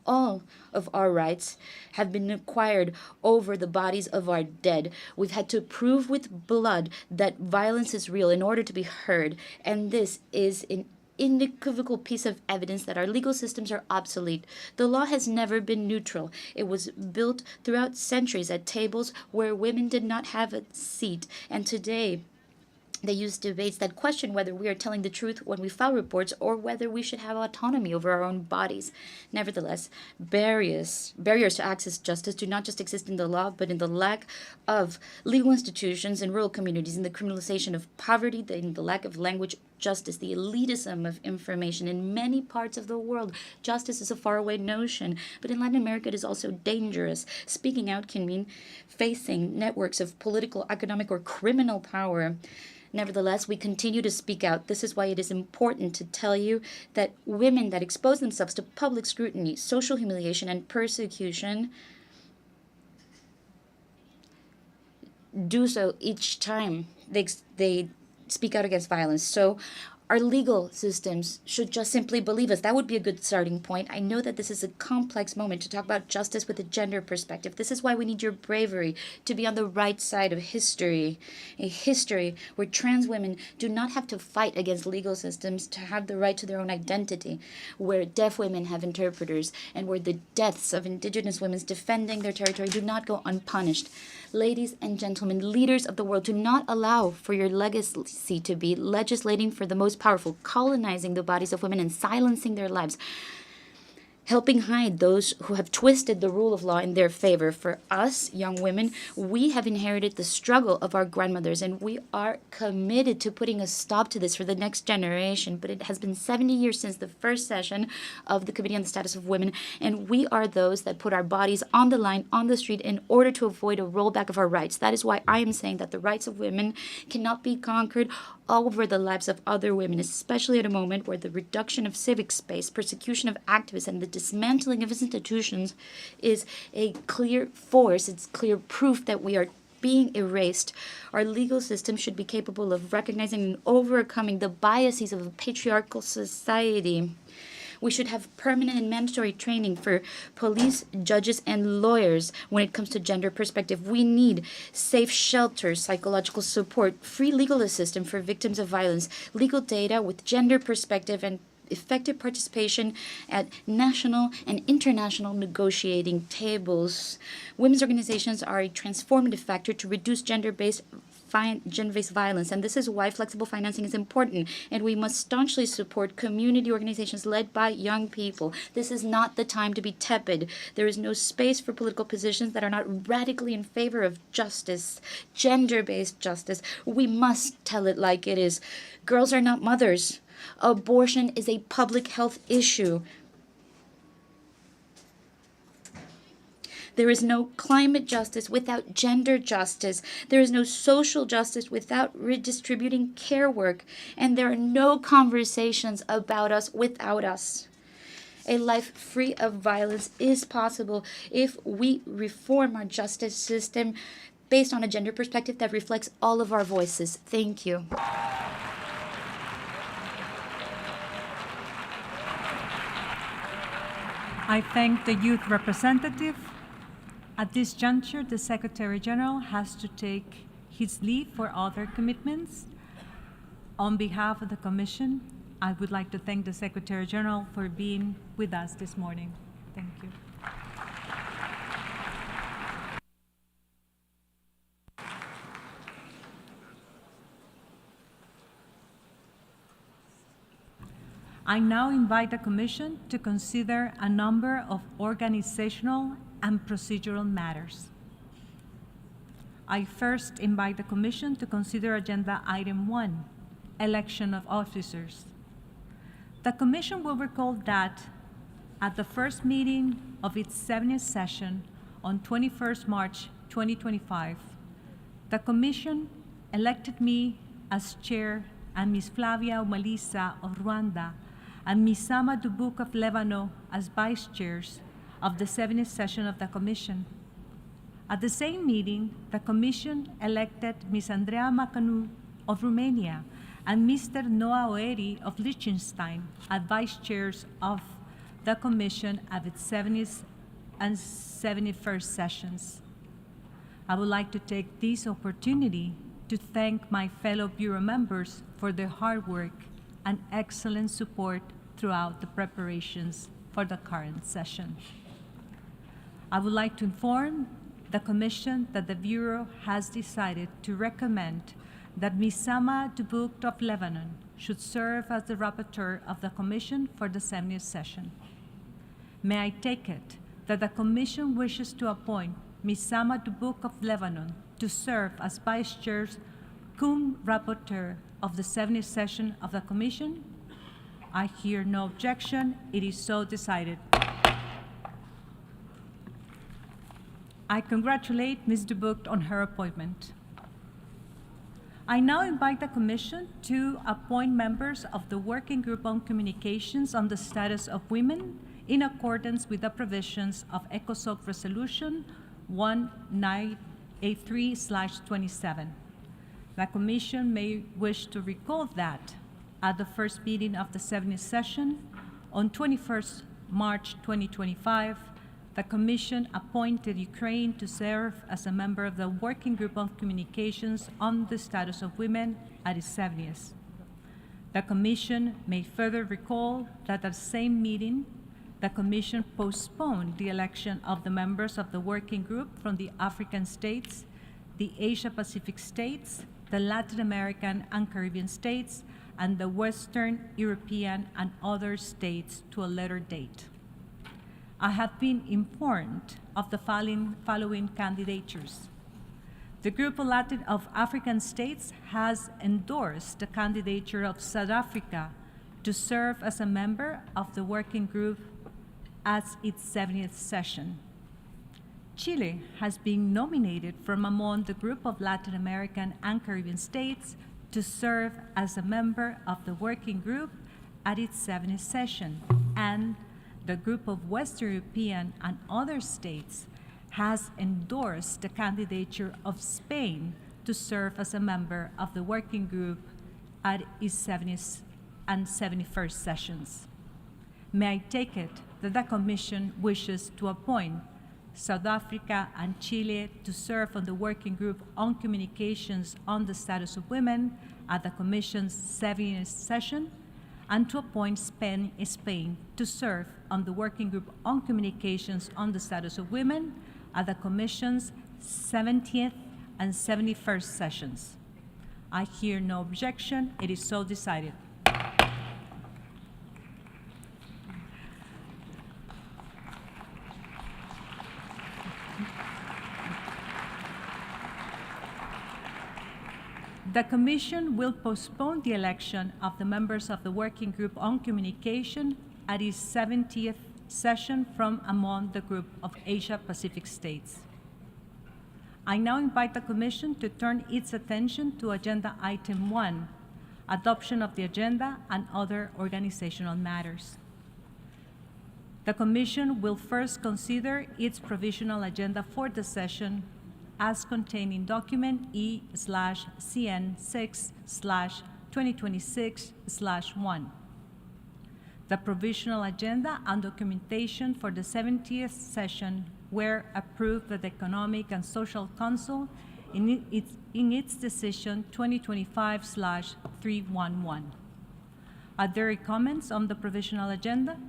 All of our rights have been acquired over the bodies of our dead. We've had to prove with blood that violence is real in order to be heard, and this is an unequivocal piece of evidence that our legal systems are obsolete. The law has never been neutral. It was built throughout centuries at tables where women did not have a seat, and today they use debates that question whether we are telling the truth when we file reports or whether we should have autonomy over our own bodies. Nevertheless, barriers to access justice do not just exist in the law, but in the lack of legal institutions in rural communities, in the criminalization of poverty, in the lack of language justice, the elitism of information. In many parts of the world, justice is a faraway notion, but in Latin America it is also dangerous. Speaking out can mean facing networks of political, economic, or criminal power. Nevertheless, we continue to speak out. This is why it is important to tell you that women that expose themselves to public scrutiny, social humiliation, and persecution do so each time they speak out against violence. So our legal systems should just simply believe us. That would be a good starting point. I know that this is a complex moment to talk about justice with a gender perspective. This is why we need your bravery to be on the right side of history, a history where trans women do not have to fight against legal systems to have the right to their own identity, where deaf women have interpreters, and where the deaths of indigenous women defending their territory do not go unpunished. Ladies and gentlemen, leaders of the world, do not allow for your legacy to be legislating for the most powerful, colonizing the bodies of women and silencing their lives, helping hide those who have twisted the rule of law in their favor. For us, young women, we have inherited the struggle of our grandmothers, and we are committed to putting a stop to this for the next generation. But it has been 70 years since the first session of the Committee on the Status of Women, and we are those that put our bodies on the line, on the street, in order to avoid a rollback of our rights. That is why I am saying that the rights of women cannot be conquered over the lives of other women, especially at a moment where the reduction of civic space, persecution of activists, and the dismantling of institutions is a clear force. It's clear proof that we are being erased. Our legal system should be capable of recognizing and overcoming the biases of a patriarchal society. We should have permanent and mandatory training for police, judges, and lawyers when it comes to gender perspective. We need safe shelters, psychological support, free legal assistance for victims of violence, legal data with gender perspective, and effective participation at national and international negotiating tables. Women's organizations are a transformative factor to reduce gender-based violence, and this is why flexible financing is important, and we must staunchly support community organizations led by young people. This is not the time to be tepid. There is no space for political positions that are not radically in favor of justice, gender-based justice. We must tell it like it is. Girls are not mothers. Abortion is a public health issue. There is no climate justice without gender justice. There is no social justice without redistributing care work. And there are no conversations about us without us. A life free of violence is possible if we reform our justice system based on a gender perspective that reflects all of our voices. Thank you. I thank the youth representative. At this juncture, the Secretary General has to take his leave for other commitments. On behalf of the Commission, I would like to thank the Secretary General for being with us this morning. Thank you. I now invite the Commission to consider a number of organizational and procedural matters. I first invite the Commission to consider Agenda Item 1, Election of Officers. The Commission will recall that at the first meeting of its 70th session on 21st March 2025, the Commission elected me as Chair and Ms. Flavia Umalisa of Rwanda and Ms. Sama Dubuk of Lebanon as Vice Chairs of the 70th session of the Commission. At the same meeting, the Commission elected Ms. Andrea Macanu of Romania and Mr. Noah Oeri of Liechtenstein as Vice Chairs of the Commission at its 70th and 71st sessions. I would like to take this opportunity to thank my fellow Bureau members for their hard work and excellent support throughout the preparations for the current session. I would like to inform the Commission that the Bureau has decided to recommend that Ms. Sama Dubuk of Lebanon should serve as the rapporteur of the Commission for the 70th session. May I take it that the Commission wishes to appoint Ms. Sama Dubuk of Lebanon to serve as Vice Chair cum rapporteur of the 70th session of the Commission? I hear no objection. It is so decided. I congratulate Ms. Dubuk on her appointment. I now invite the Commission to appoint members of the Working Group on Communications on the Status of Women in accordance with the provisions of ECOSOC Resolution 1983/27. The Commission may wish to recall that at the first meeting of the 70th session on 21st March 2025, the Commission appointed Ukraine to serve as a member of the Working Group on Communications on the Status of Women at its 70th. The Commission may further recall that at the same meeting, the Commission postponed the election of the members of the Working Group from the African states, the Asia-Pacific states, the Latin American and Caribbean states, and the Western European and other states to a later date. I have been informed of the following candidatures. The Group of African States has endorsed the candidature of South Africa to serve as a member of the Working Group at its 70th session. Chile has been nominated from among the Group of Latin American and Caribbean states to serve as a member of the Working Group at its 70th session, and the Group of Western European and other states has endorsed the candidature of Spain to serve as a member of the Working Group at its 70th and 71st sessions. May I take it that the Commission wishes to appoint South Africa and Chile to serve on the Working Group on Communications on the Status of Women at the Commission's 70th session, and to appoint Spain to serve on the Working Group on Communications on the Status of Women at the Commission's 70th and 71st sessions. I hear no objection. It is so decided. The Commission will postpone the election of the members of the Working Group on Communication at its 70th session from among the Group of Asia-Pacific states. I now invite the Commission to turn its attention to Agenda Item 1, Adoption of the Agenda and Other Organizational Matters. The Commission will first consider its provisional agenda for the session as contained in document E/CN6/2026/1. The provisional agenda and documentation for the 70th session were approved by the Economic and Social Council in its decision 2025/311. Are there any comments on the provisional agenda?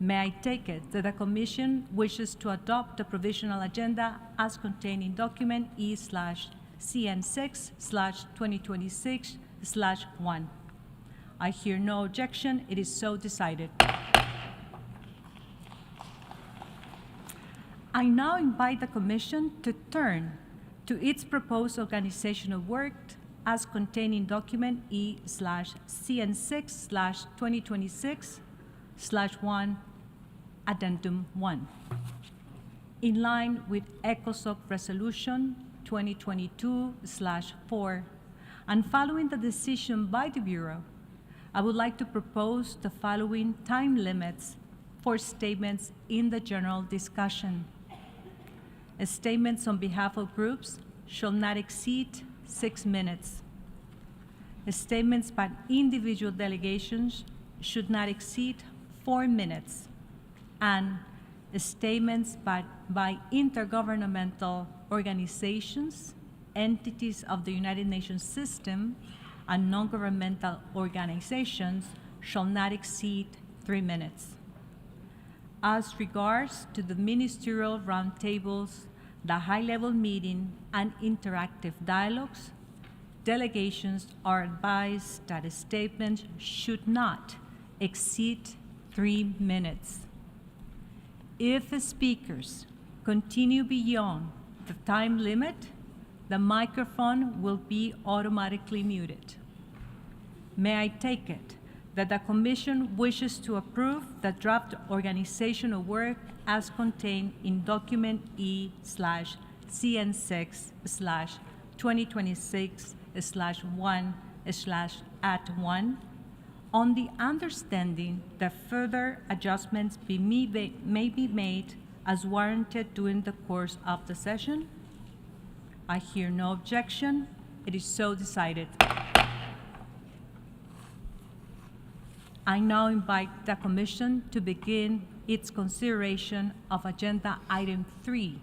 May I take it that the Commission wishes to adopt the provisional agenda as contained in document E/CN6/2026/1? I hear no objection. It is so decided. I now invite the Commission to turn to its proposed organization of work as contained in document E/CN6/2026/1, Addendum 1. In line with ECOSOC Resolution 2022/4, and following the decision by the Bureau, I would like to propose the following time limits for statements in the general discussion. Statements on behalf of groups shall not exceed 6 minutes. Statements by individual delegations should not exceed 4 minutes. And statements by intergovernmental organizations, entities of the United Nations system, and non-governmental organizations shall not exceed 3 minutes. As regards to the ministerial roundtables, the high-level meeting, and interactive dialogues, delegations are advised that a statement should not exceed 3 minutes. If the speakers continue beyond the time limit, the microphone will be automatically muted. May I take it that the Commission wishes to approve the draft organization of work as contained in document E/CN6/2026/1/@1, on the understanding that further adjustments may be made as warranted during the course of the session? I hear no objection. It is so decided. I now invite the Commission to begin its consideration of Agenda Item 3,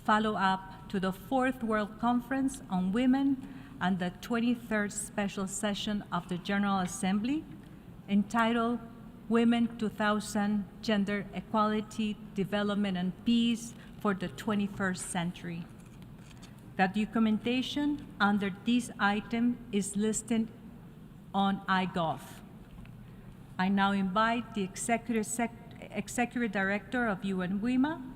follow-up to the 4th World Conference on Women and the 23rd Special Session of the General Assembly, entitled Women 2000, Gender Equality, Development and Peace for the 21st Century. The documentation under this item is listed on iGov. I now invite the Executive Director of UN Women,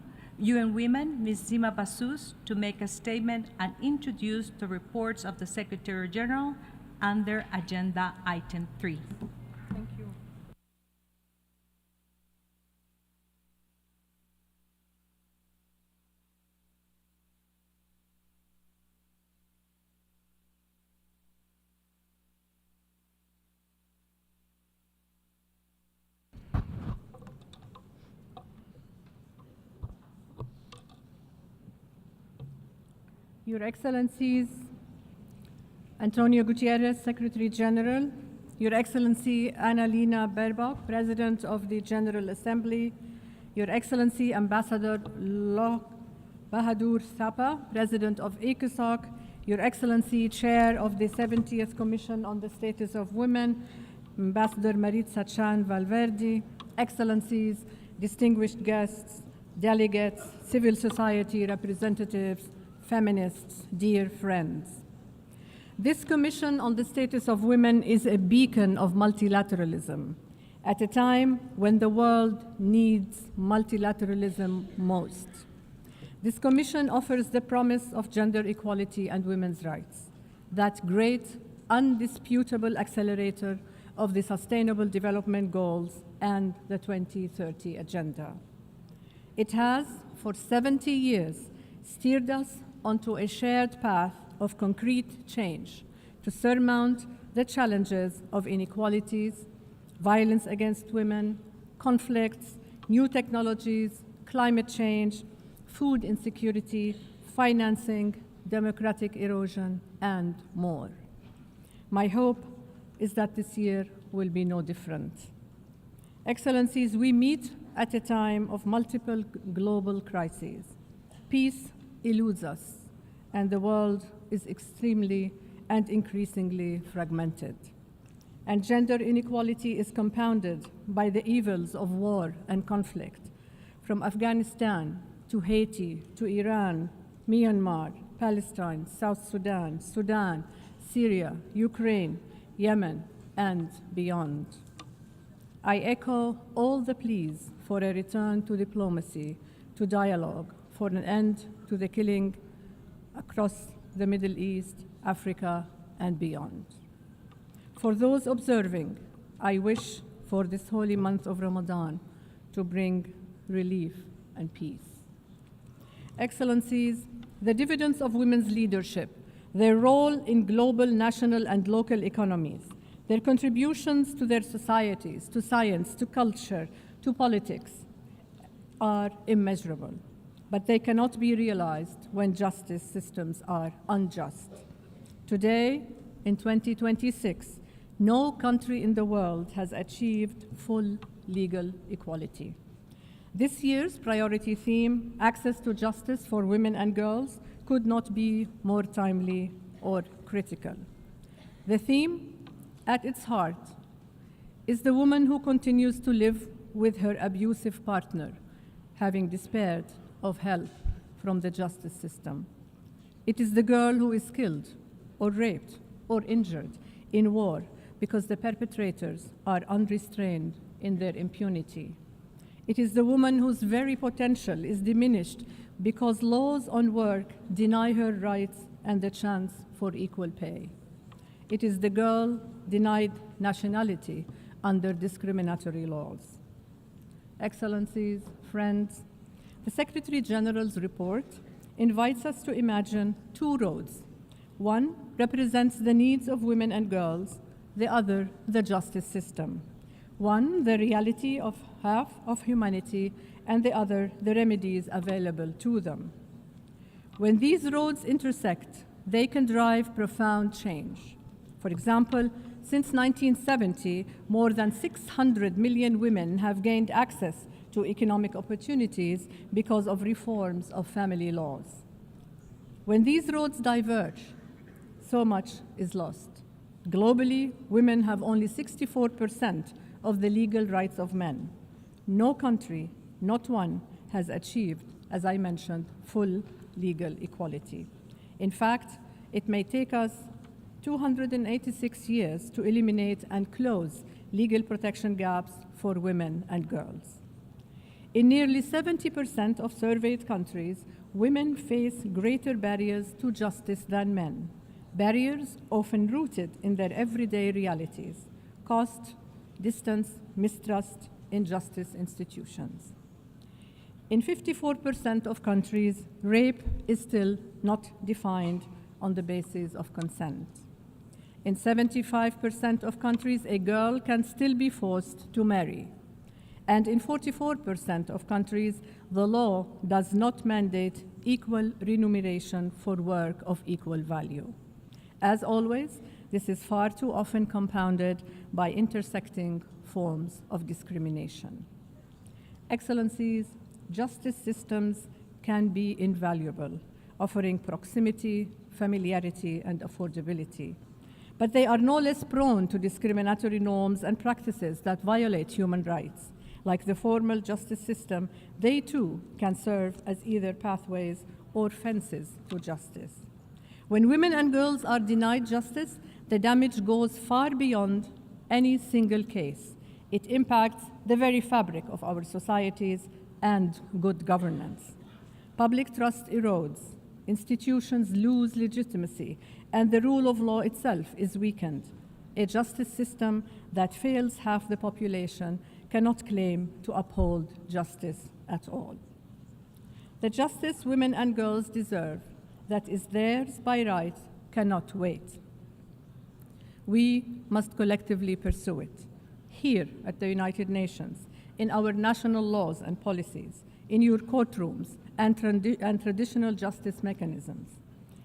Ms. Zima Basus, to make a statement and introduce the reports of the Secretary General under Agenda Item 3. Thank you. Your Excellencies, Antonio Gutierrez, Secretary General, Your Excellency Annalena Baerbock, President of the General Assembly, Your Excellency Ambassador Bahadur Thapa, President of ECOSOC, Your Excellency Chair of the 70th Commission on the Status of Women, Ambassador Maritza Chan Valverde, Excellencies, distinguished guests, delegates, civil society representatives, feminists, dear friends. This Commission on the Status of Women is a beacon of multilateralism at a time when the world needs multilateralism most. This Commission offers the promise of gender equality and women's rights, that great, undisputable accelerator of the Sustainable Development Goals and the 2030 Agenda. It has, for 70 years, steered us onto a shared path of concrete change to surmount the challenges of inequalities, violence against women, conflicts, new technologies, climate change, food insecurity, financing, democratic erosion, and more. My hope is that this year will be no different. Excellencies, we meet at a time of multiple global crises. Peace eludes us, and the world is extremely and increasingly fragmented. And gender inequality is compounded by the evils of war and conflict, from Afghanistan to Haiti to Iran, Myanmar, Palestine, South Sudan, Sudan, Syria, Ukraine, Yemen, and beyond. I echo all the pleas for a return to diplomacy, to dialogue, for an end to the killing across the Middle East, Africa, and beyond. For those observing, I wish for this holy month of Ramadan to bring relief and peace. Excellencies, the dividends of women's leadership, their role in global, national, and local economies, their contributions to their societies, to science, to culture, to politics, are immeasurable. But they cannot be realized when justice systems are unjust. Today, in 2026, no country in the world has achieved full legal equality. This year's priority theme, access to justice for women and girls, could not be more timely or critical. The theme, at its heart, is the woman who continues to live with her abusive partner, having despaired of help from the justice system. It is the girl who is killed or raped or injured in war because the perpetrators are unrestrained in their impunity. It is the woman whose very potential is diminished because laws on work deny her rights and the chance for equal pay. It is the girl denied nationality under discriminatory laws. Excellencies, friends, the Secretary General's report invites us to imagine two roads. One represents the needs of women and girls, the other, the justice system. One, the reality of half of humanity, and the other, the remedies available to them. When these roads intersect, they can drive profound change. For example, since 1970, more than 600 million women have gained access to economic opportunities because of reforms of family laws. When these roads diverge, so much is lost. Globally, women have only 64% of the legal rights of men. No country, not one, has achieved, as I mentioned, full legal equality. In fact, it may take us 286 years to eliminate and close legal protection gaps for women and girls. In nearly 70% of surveyed countries, women face greater barriers to justice than men, barriers often rooted in their everyday realities: cost, distance, mistrust in justice institutions. In 54% of countries, rape is still not defined on the basis of consent. In 75% of countries, a girl can still be forced to marry. And in 44% of countries, the law does not mandate equal remuneration for work of equal value. As always, this is far too often compounded by intersecting forms of discrimination. Excellencies, justice systems can be invaluable, offering proximity, familiarity, and affordability. But they are no less prone to discriminatory norms and practices that violate human rights. Like the formal justice system, they too can serve as either pathways or fences to justice. When women and girls are denied justice, the damage goes far beyond any single case. It impacts the very fabric of our societies and good governance. Public trust erodes, institutions lose legitimacy, and the rule of law itself is weakened. A justice system that fails half the population cannot claim to uphold justice at all. The justice women and girls deserve, that is theirs by right, cannot wait. We must collectively pursue it, here at the United Nations, in our national laws and policies, in your courtrooms and traditional justice mechanisms.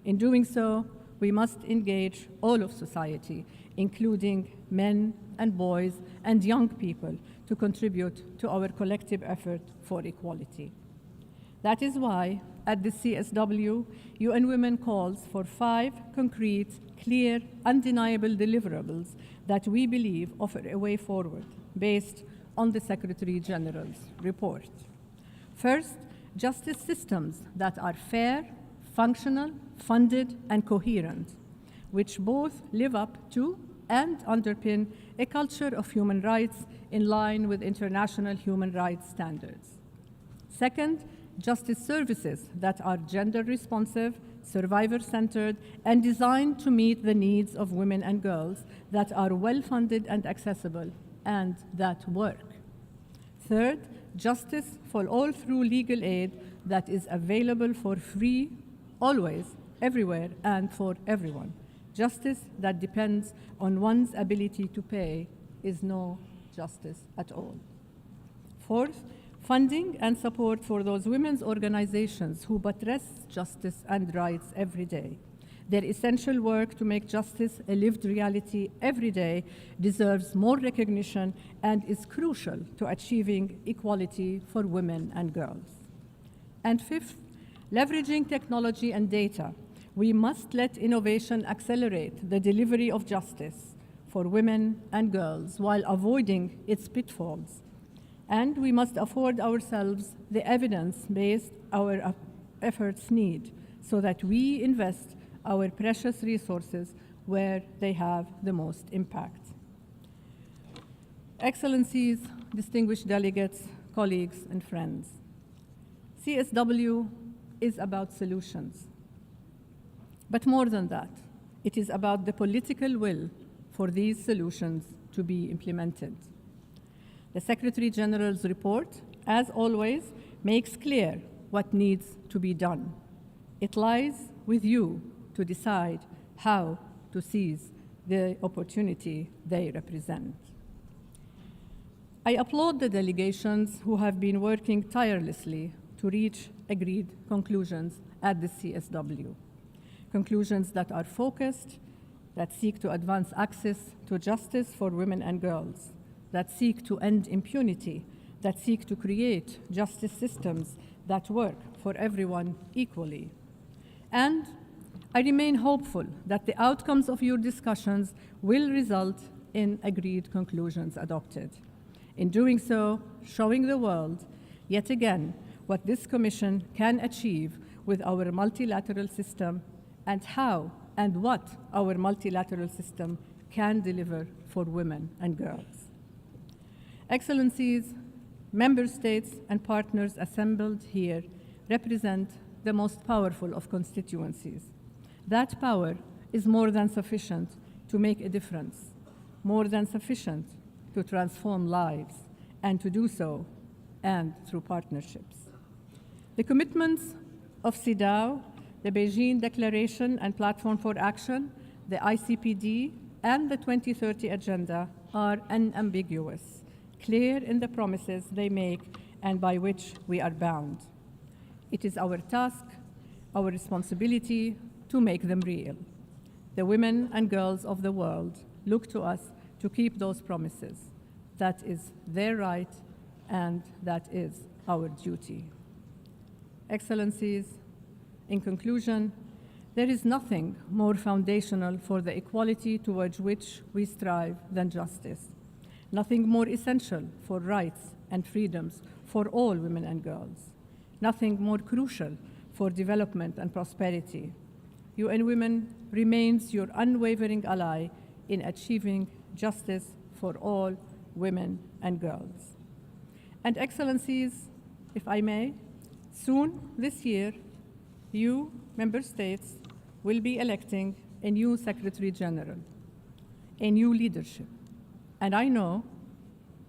In doing so, we must engage all of society, including men and boys and young people, to contribute to our collective effort for equality. That is why, at the CSW, UN Women calls for 5 concrete, clear, undeniable deliverables that we believe offer a way forward, based on the Secretary General's report. First, justice systems that are fair, functional, funded, and coherent, which both live up to and underpin a culture of human rights in line with international human rights standards. Second, justice services that are gender responsive, survivor centered, and designed to meet the needs of women and girls, that are well funded and accessible, and that work. Third, justice for all through legal aid that is available for free, always, everywhere, and for everyone. Justice that depends on one's ability to pay is no justice at all. Fourth, funding and support for those women's organizations who buttress justice and rights every day. Their essential work to make justice a lived reality every day deserves more recognition and is crucial to achieving equality for women and girls. And fifth, leveraging technology and data, we must let innovation accelerate the delivery of justice for women and girls while avoiding its pitfalls. And we must afford ourselves the evidence-based our efforts need so that we invest our precious resources where they have the most impact. Excellencies, distinguished delegates, colleagues, and friends, CSW is about solutions. But more than that, it is about the political will for these solutions to be implemented. The Secretary General's report, as always, makes clear what needs to be done. It lies with you to decide how to seize the opportunity they represent. I applaud the delegations who have been working tirelessly to reach agreed conclusions at the CSW. Conclusions that are focused, that seek to advance access to justice for women and girls, that seek to end impunity, that seek to create justice systems that work for everyone equally. And I remain hopeful that the outcomes of your discussions will result in agreed conclusions adopted. In doing so, showing the world, yet again, what this Commission can achieve with our multilateral system and how and what our multilateral system can deliver for women and girls. Excellencies, member states and partners assembled here represent the most powerful of constituencies. That power is more than sufficient to make a difference, more than sufficient to transform lives, and to do so and through partnerships. The commitments of CEDAW, the Beijing Declaration and Platform for Action, the ICPD, and the 2030 Agenda are unambiguous, clear in the promises they make and by which we are bound. It is our task, our responsibility to make them real. The women and girls of the world look to us to keep those promises. That is their right, and that is our duty. Excellencies, in conclusion, there is nothing more foundational for the equality towards which we strive than justice. Nothing more essential for rights and freedoms for all women and girls. Nothing more crucial for development and prosperity. UN Women remains your unwavering ally in achieving justice for all women and girls. And Excellencies, if I may, soon this year, you, member states, will be electing a new Secretary General, a new leadership. And I know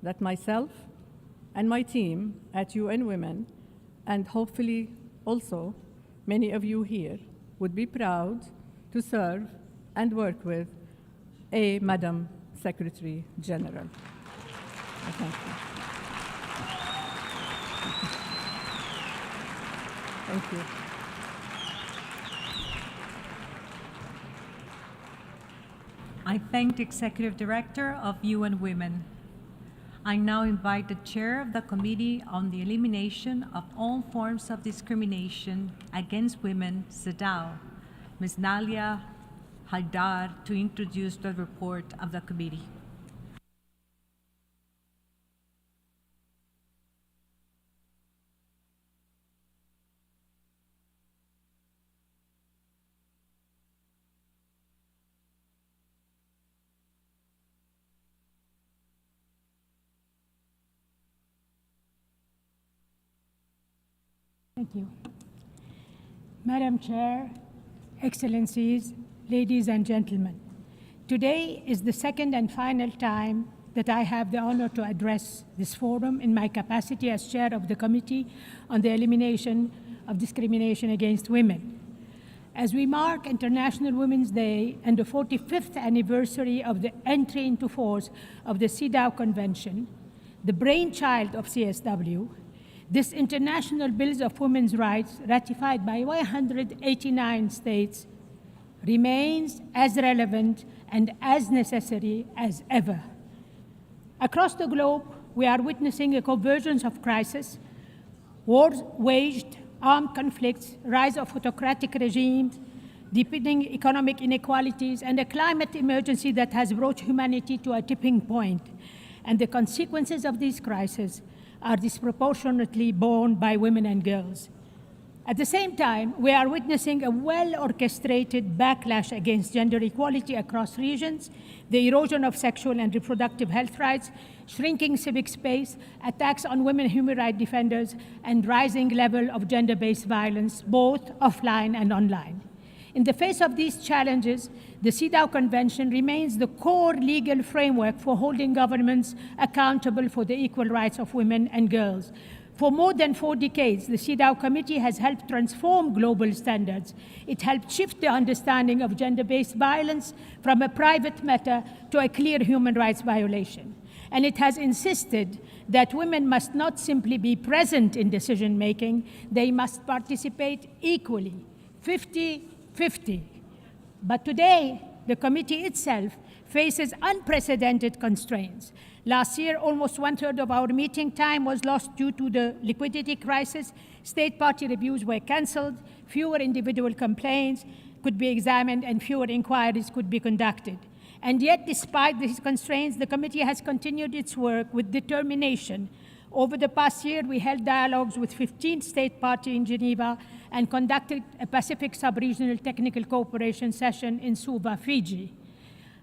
that myself and my team at UN Women, and hopefully also many of you here, would be proud to serve and work with a Madam Secretary General. Thank you. Thank you. I thank the Executive Director of UN Women. I now invite the Chair of the Committee on the Elimination of All Forms of Discrimination Against Women, CEDAW, Ms. Nalia Haidar, to introduce the report of the committee. Thank you. Madam Chair, Excellencies, ladies and gentlemen, today is the second and final time that I have the honor to address this forum in my capacity as chair of the Committee on the Elimination of Discrimination Against Women. As we mark International Women's Day and the 45th anniversary of the entry into force of the CEDAW Convention, the brainchild of CSW, this International Bill of Women's Rights, ratified by 189 states, remains as relevant and as necessary as ever. Across the globe, we are witnessing a convergence of crises, wars waged, armed conflicts, rise of autocratic regimes, deepening economic inequalities, and a climate emergency that has brought humanity to a tipping point. And the consequences of these crises are disproportionately borne by women and girls. At the same time, we are witnessing a well-orchestrated backlash against gender equality across regions, the erosion of sexual and reproductive health rights, shrinking civic space, attacks on women human rights defenders, and rising level of gender-based violence, both offline and online. In the face of these challenges, the CEDAW Convention remains the core legal framework for holding governments accountable for the equal rights of women and girls. For more than 4 decades, the CEDAW Committee has helped transform global standards. It helped shift the understanding of gender-based violence from a private matter to a clear human rights violation. And it has insisted that women must not simply be present in decision-making, they must participate equally, 50-50. But today, the committee itself faces unprecedented constraints. Last year, almost 1/3 of our meeting time was lost due to the liquidity crisis. State party reviews were canceled, fewer individual complaints could be examined, and fewer inquiries could be conducted. And yet, despite these constraints, the committee has continued its work with determination. Over the past year, we held dialogues with 15 state parties in Geneva and conducted a Pacific Sub-Regional Technical Cooperation session in Suva, Fiji.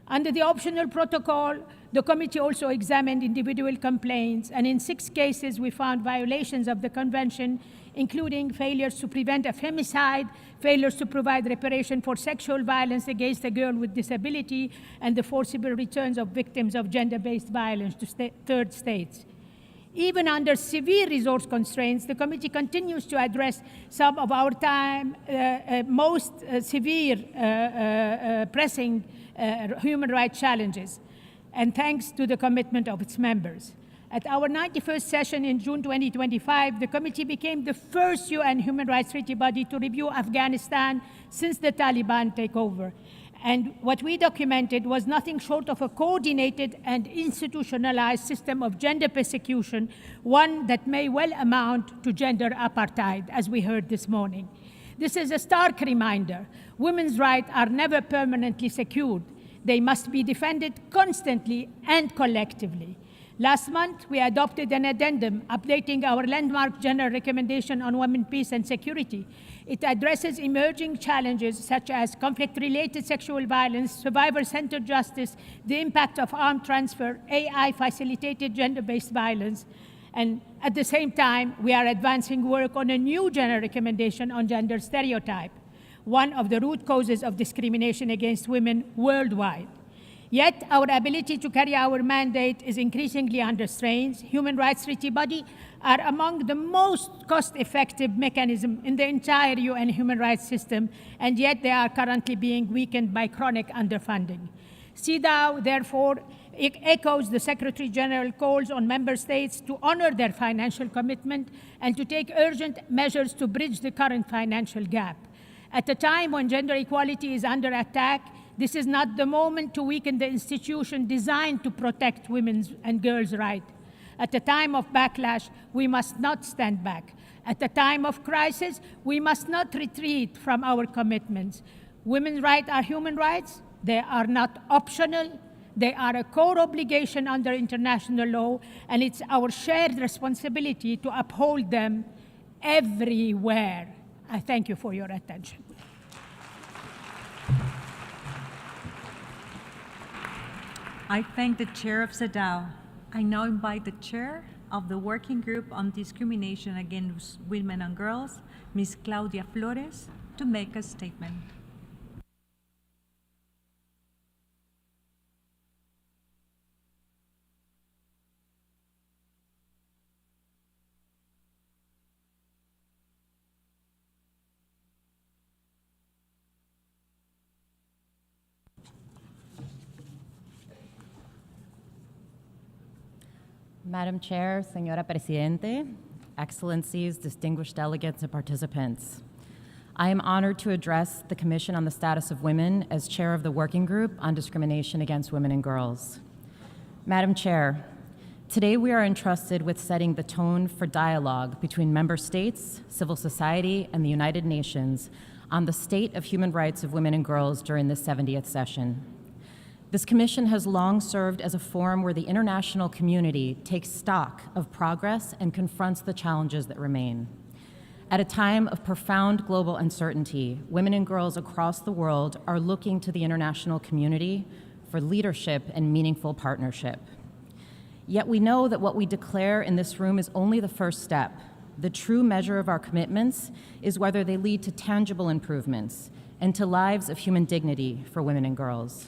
Under the optional protocol, the committee also examined individual complaints, and in 6 cases, we found violations of the convention, including failures to prevent a femicide, failures to provide reparation for sexual violence against a girl with disability, and the forcible returns of victims of gender-based violence to third states. Even under severe resource constraints, the committee continues to address some of our most severe pressing human rights challenges, and thanks to the commitment of its members. At our 91st session in June 2025, the committee became the first UN Human Rights Treaty body to review Afghanistan since the Taliban takeover. And what we documented was nothing short of a coordinated and institutionalized system of gender persecution, one that may well amount to gender apartheid, as we heard this morning. This is a stark reminder. Women's rights are never permanently secured. They must be defended constantly and collectively. Last month, we adopted an addendum updating our landmark general recommendation on women, peace, and security. It addresses emerging challenges such as conflict-related sexual violence, survivor-centered justice, the impact of armed transfer, AI-facilitated gender-based violence, and at the same time, we are advancing work on a new general recommendation on gender stereotype, one of the root causes of discrimination against women worldwide. Yet, our ability to carry our mandate is increasingly under strain. Human rights treaty bodies are among the most cost-effective mechanisms in the entire UN human rights system, and yet they are currently being weakened by chronic underfunding. CEDAW, therefore, echoes the Secretary General calls on member states to honor their financial commitment and to take urgent measures to bridge the current financial gap. At a time when gender equality is under attack, this is not the moment to weaken the institution designed to protect women's and girls' rights. At a time of backlash, we must not stand back. At a time of crisis, we must not retreat from our commitments. Women's rights are human rights. They are not optional. They are a core obligation under international law, and it's our shared responsibility to uphold them everywhere. I thank you for your attention. I thank the chair of SEDAW. I now invite the chair of the Working Group on Discrimination Against Women and Girls, Ms. Claudia Flores, to make a statement. Madam Chair, Señora Presidente, Excellencies, distinguished delegates and participants, I am honored to address the Commission on the Status of Women as Chair of the Working Group on Discrimination Against Women and Girls. Madam Chair, today we are entrusted with setting the tone for dialogue between member states, civil society, and the United Nations on the state of human rights of women and girls during the 70th session. This commission has long served as a forum where the international community takes stock of progress and confronts the challenges that remain. At a time of profound global uncertainty, women and girls across the world are looking to the international community for leadership and meaningful partnership. Yet we know that what we declare in this room is only the first step. The true measure of our commitments is whether they lead to tangible improvements and to lives of human dignity for women and girls.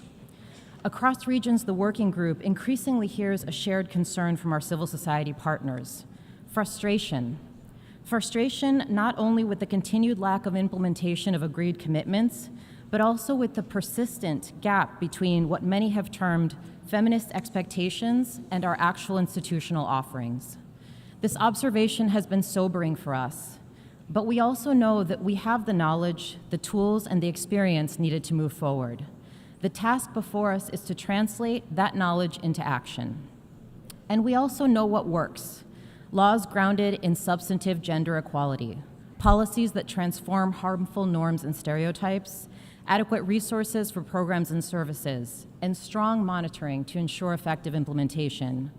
Across regions, the Working Group increasingly hears a shared concern from our civil society partners: frustration. Frustration not only with the continued lack of implementation of agreed commitments, but also with the persistent gap between what many have termed feminist expectations and our actual institutional offerings. This observation has been sobering for us, but we also know that we have the knowledge, the tools, and the experience needed to move forward. The task before us is to translate that knowledge into action. And we also know what works: laws grounded in substantive gender equality, policies that transform harmful norms and stereotypes, adequate resources for programs and services, and strong monitoring to ensure effective implementation.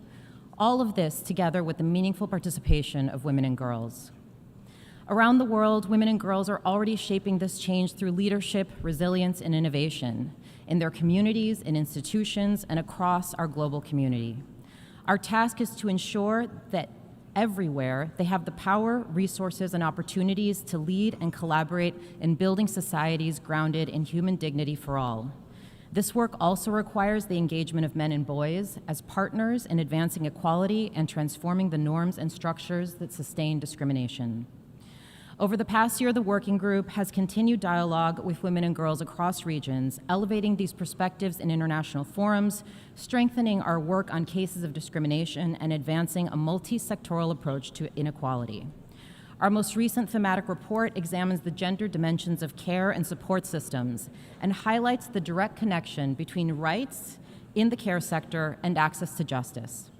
All of this together with the meaningful participation of women and girls. Around the world, women and girls are already shaping this change through leadership, resilience, and innovation in their communities, in institutions, and across our global community. Our task is to ensure that everywhere they have the power, resources, and opportunities to lead and collaborate in building societies grounded in human dignity for all. This work also requires the engagement of men and boys as partners in advancing equality and transforming the norms and structures that sustain discrimination. Over the past year, the Working Group has continued dialogue with women and girls across regions, elevating these perspectives in international forums, strengthening our work on cases of discrimination, and advancing a multi-sectoral approach to inequality. Our most recent thematic report examines the gender dimensions of care and support systems and highlights the direct connection between rights in the care sector and access to justice.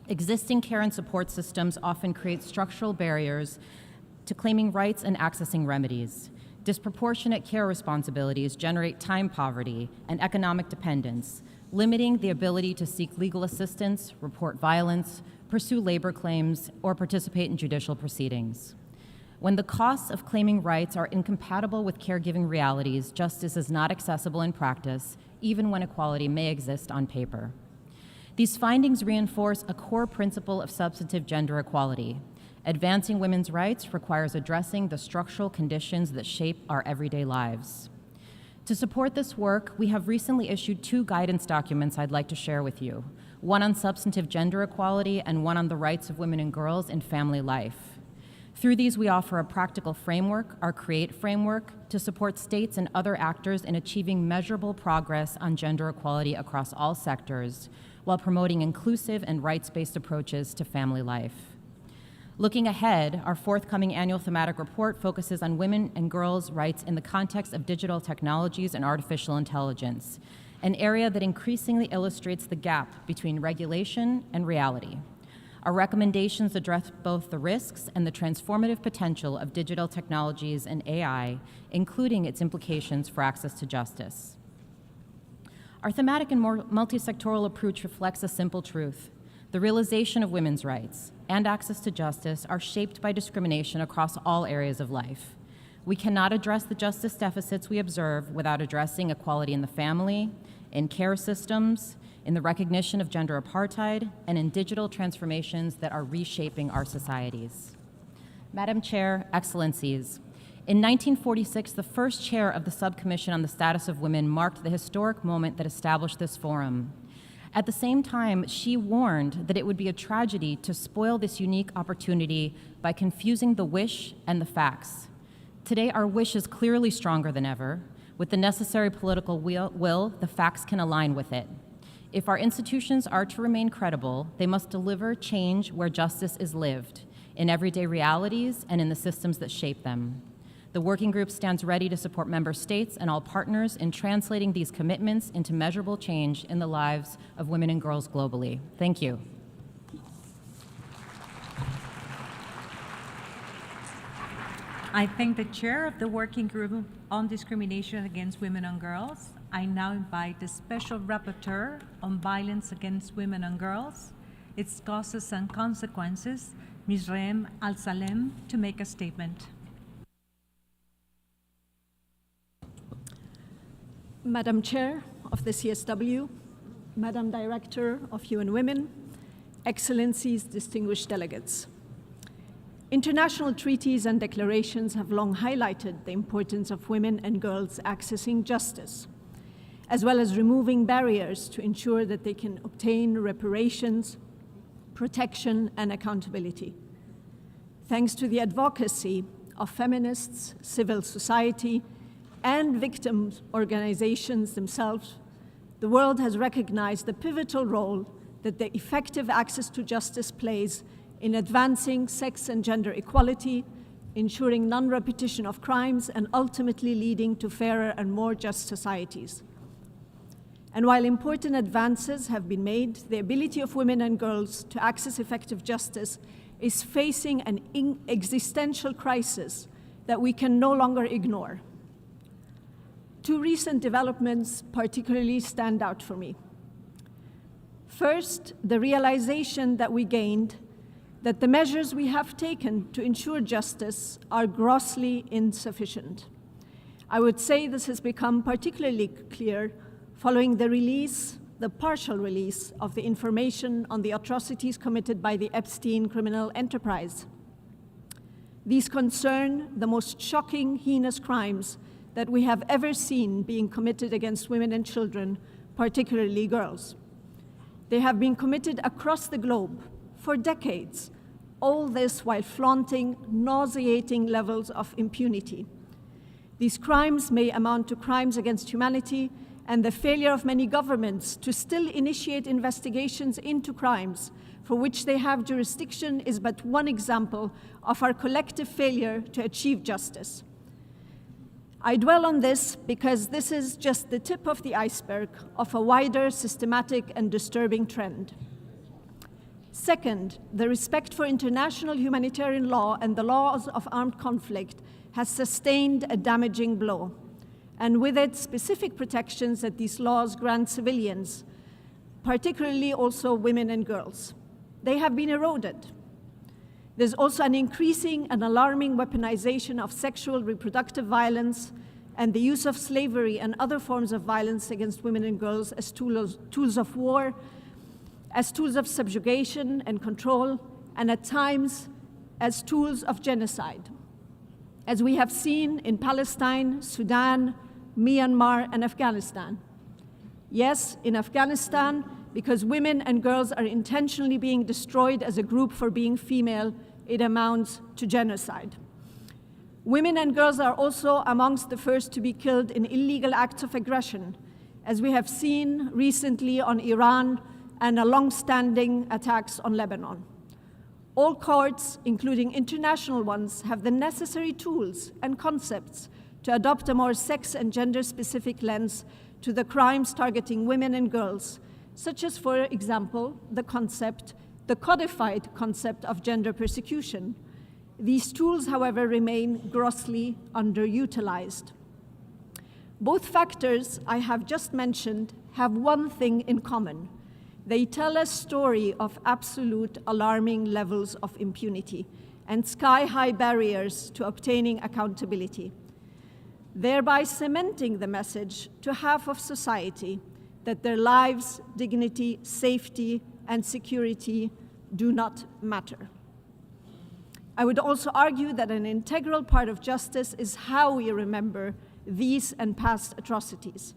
Existing care and support systems often create structural barriers to claiming rights and accessing remedies. Disproportionate care responsibilities generate time poverty and economic dependence, limiting the ability to seek legal assistance, report violence, pursue labor claims, or participate in judicial proceedings. When the costs of claiming rights are incompatible with caregiving realities, justice is not accessible in practice, even when equality may exist on paper. These findings reinforce a core principle of substantive gender equality. Advancing women's rights requires addressing the structural conditions that shape our everyday lives. To support this work, we have recently issued 2 guidance documents I'd like to share with you, one on substantive gender equality and one on the rights of women and girls in family life. Through these, we offer a practical framework, our CREATE framework, to support states and other actors in achieving measurable progress on gender equality across all sectors, while promoting inclusive and rights-based approaches to family life. Looking ahead, our forthcoming annual thematic report focuses on women and girls' rights in the context of digital technologies and artificial intelligence, an area that increasingly illustrates the gap between regulation and reality. Our recommendations address both the risks and the transformative potential of digital technologies and AI, including its implications for access to justice. Our thematic and more multi-sectoral approach reflects a simple truth. The realization of women's rights and access to justice are shaped by discrimination across all areas of life. We cannot address the justice deficits we observe without addressing equality in the family, in care systems, in the recognition of gender apartheid, and in digital transformations that are reshaping our societies. Madam Chair, Excellencies, in 1946, the first chair of the Subcommission on the Status of Women marked the historic moment that established this forum. At the same time, she warned that it would be a tragedy to spoil this unique opportunity by confusing the wish and the facts. Today, our wish is clearly stronger than ever. With the necessary political will, the facts can align with it. If our institutions are to remain credible, they must deliver change where justice is lived, in everyday realities and in the systems that shape them. The working group stands ready to support member states and all partners in translating these commitments into measurable change in the lives of women and girls globally. Thank you. I thank the chair of the Working Group on Discrimination Against Women and Girls. I now invite the Special Rapporteur on Violence Against Women and Girls, its causes and consequences, Ms. Reem Al-Salem, to make a statement. Madam Chair of the CSW, Madam Director of UN Women, Excellencies, distinguished delegates. International treaties and declarations have long highlighted the importance of women and girls accessing justice, as well as removing barriers to ensure that they can obtain reparations, protection, and accountability. Thanks to the advocacy of feminists, civil society, and victims' organizations themselves, the world has recognized the pivotal role that the effective access to justice plays in advancing sex and gender equality, ensuring non-repetition of crimes, and ultimately leading to fairer and more just societies. And while important advances have been made, the ability of women and girls to access effective justice is facing an existential crisis that we can no longer ignore. Two recent developments particularly stand out for me. First, the realization that we gained that the measures we have taken to ensure justice are grossly insufficient. I would say this has become particularly clear following the partial release of the information on the atrocities committed by the Epstein criminal enterprise. These concern the most shocking, heinous crimes that we have ever seen being committed against women and children, particularly girls. They have been committed across the globe for decades, all this while flaunting nauseating levels of impunity. These crimes may amount to crimes against humanity, and the failure of many governments to still initiate investigations into crimes for which they have jurisdiction is but one example of our collective failure to achieve justice. I dwell on this because this is just the tip of the iceberg of a wider, systematic, and disturbing trend. Second, the respect for international humanitarian law and the laws of armed conflict has sustained a damaging blow, and with it, specific protections that these laws grant civilians, particularly also women and girls. They have been eroded. There's also an increasing and alarming weaponization of sexual reproductive violence and the use of slavery and other forms of violence against women and girls as tools of war, as tools of subjugation and control, and at times as tools of genocide, as we have seen in Palestine, Sudan, Myanmar, and Afghanistan. Yes, in Afghanistan, because women and girls are intentionally being destroyed as a group for being female, it amounts to genocide. Women and girls are also amongst the first to be killed in illegal acts of aggression, as we have seen recently on Iran and long-standing attacks on Lebanon. All courts, including international ones, have the necessary tools and concepts to adopt a more sex and gender-specific lens to the crimes targeting women and girls, such as, for example, the concept the codified concept of gender persecution. These tools, however, remain grossly underutilized. Both factors I have just mentioned have one thing in common. They tell a story of absolute alarming levels of impunity and sky-high barriers to obtaining accountability, thereby cementing the message to half of society that their lives, dignity, safety, and security do not matter. I would also argue that an integral part of justice is how we remember these and past atrocities.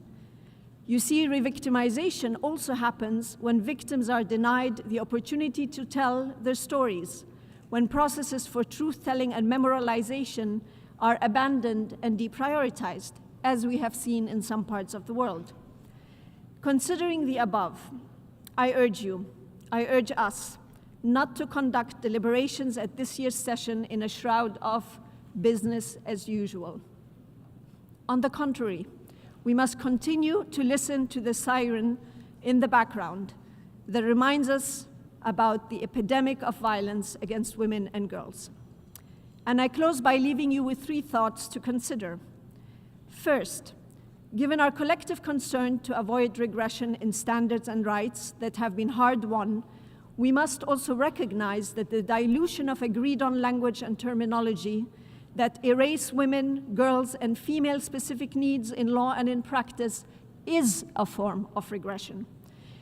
You see, re-victimization also happens when victims are denied the opportunity to tell their stories, when processes for truth-telling and memorialization are abandoned and deprioritized, as we have seen in some parts of the world. Considering the above, I urge us, not to conduct deliberations at this year's session in a shroud of business as usual. On the contrary, we must continue to listen to the siren in the background that reminds us about the epidemic of violence against women and girls. And I close by leaving you with 3 thoughts to consider. First, given our collective concern to avoid regression in standards and rights that have been hard-won, we must also recognize that the dilution of agreed-on language and terminology that erase women, girls, and female-specific needs in law and in practice is a form of regression.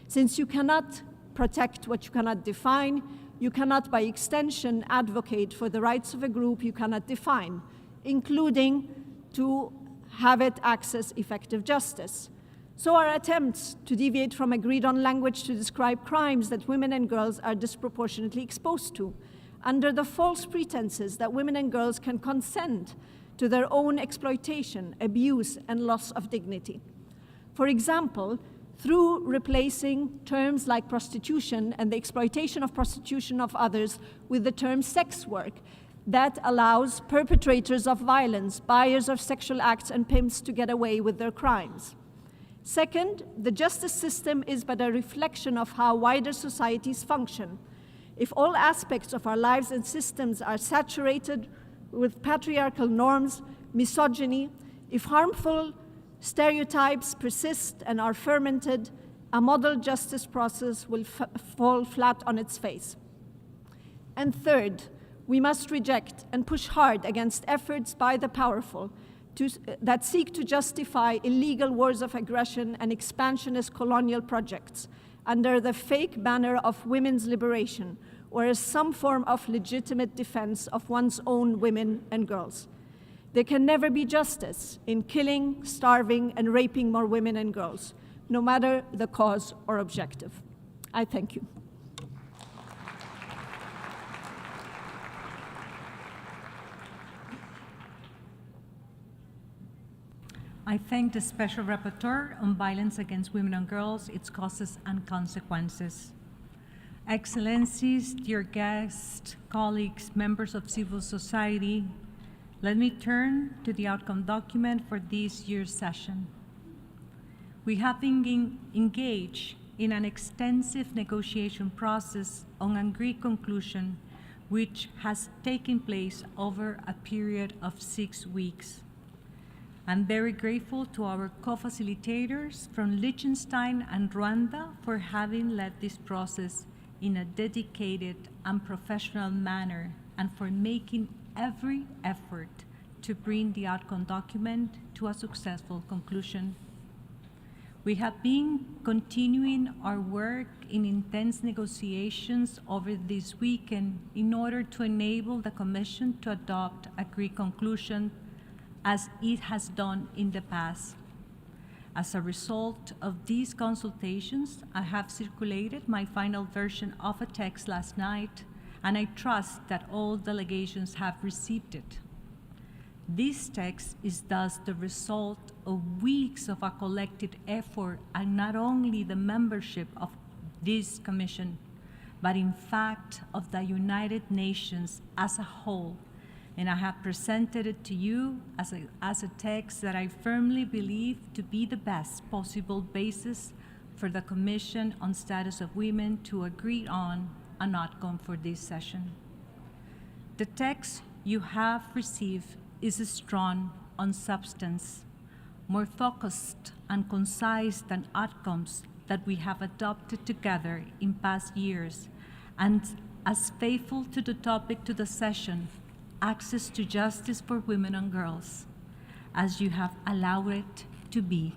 Since you cannot protect what you cannot define, you cannot, by extension, advocate for the rights of a group you cannot define, including to have it access effective justice. So our attempts to deviate from agreed-on language to describe crimes that women and girls are disproportionately exposed to, under the false pretenses that women and girls can consent to their own exploitation, abuse, and loss of dignity. For example, through replacing terms like prostitution and the exploitation of prostitution of others with the term sex work that allows perpetrators of violence, buyers of sexual acts, and pimps to get away with their crimes. Second, the justice system is but a reflection of how wider societies function. If all aspects of our lives and systems are saturated with patriarchal norms, misogyny, if harmful stereotypes persist and are fermented, a model justice process will fall flat on its face. And third, we must reject and push hard against efforts by the powerful that seek to justify illegal wars of aggression and expansionist colonial projects under the fake banner of women's liberation, or as some form of legitimate defense of one's own women and girls. There can never be justice in killing, starving, and raping more women and girls, no matter the cause or objective. I thank you. I thank the Special Rapporteur on Violence Against Women and Girls, its causes and consequences. Excellencies, dear guests, colleagues, members of civil society, let me turn to the outcome document for this year's session. We have been engaged in an extensive negotiation process on an agreed conclusion, which has taken place over a period of 6 weeks. I'm very grateful to our co-facilitators from Liechtenstein and Rwanda for having led this process in a dedicated and professional manner and for making every effort to bring the outcome document to a successful conclusion. We have been continuing our work in intense negotiations over this weekend in order to enable the Commission to adopt a agreed conclusion as it has done in the past. As a result of these consultations, I have circulated my final version of a text last night, and I trust that all delegations have received it. This text is thus the result of weeks of a collective effort, and not only the membership of this Commission, but in fact of the United Nations as a whole. And I have presented it to you as a text that I firmly believe to be the best possible basis for the Commission on Status of Women to agree on an outcome for this session. The text you have received is strong on substance, more focused and concise than outcomes that we have adopted together in past years, and as faithful to the topic to the session, access to justice for women and girls, as you have allowed it to be.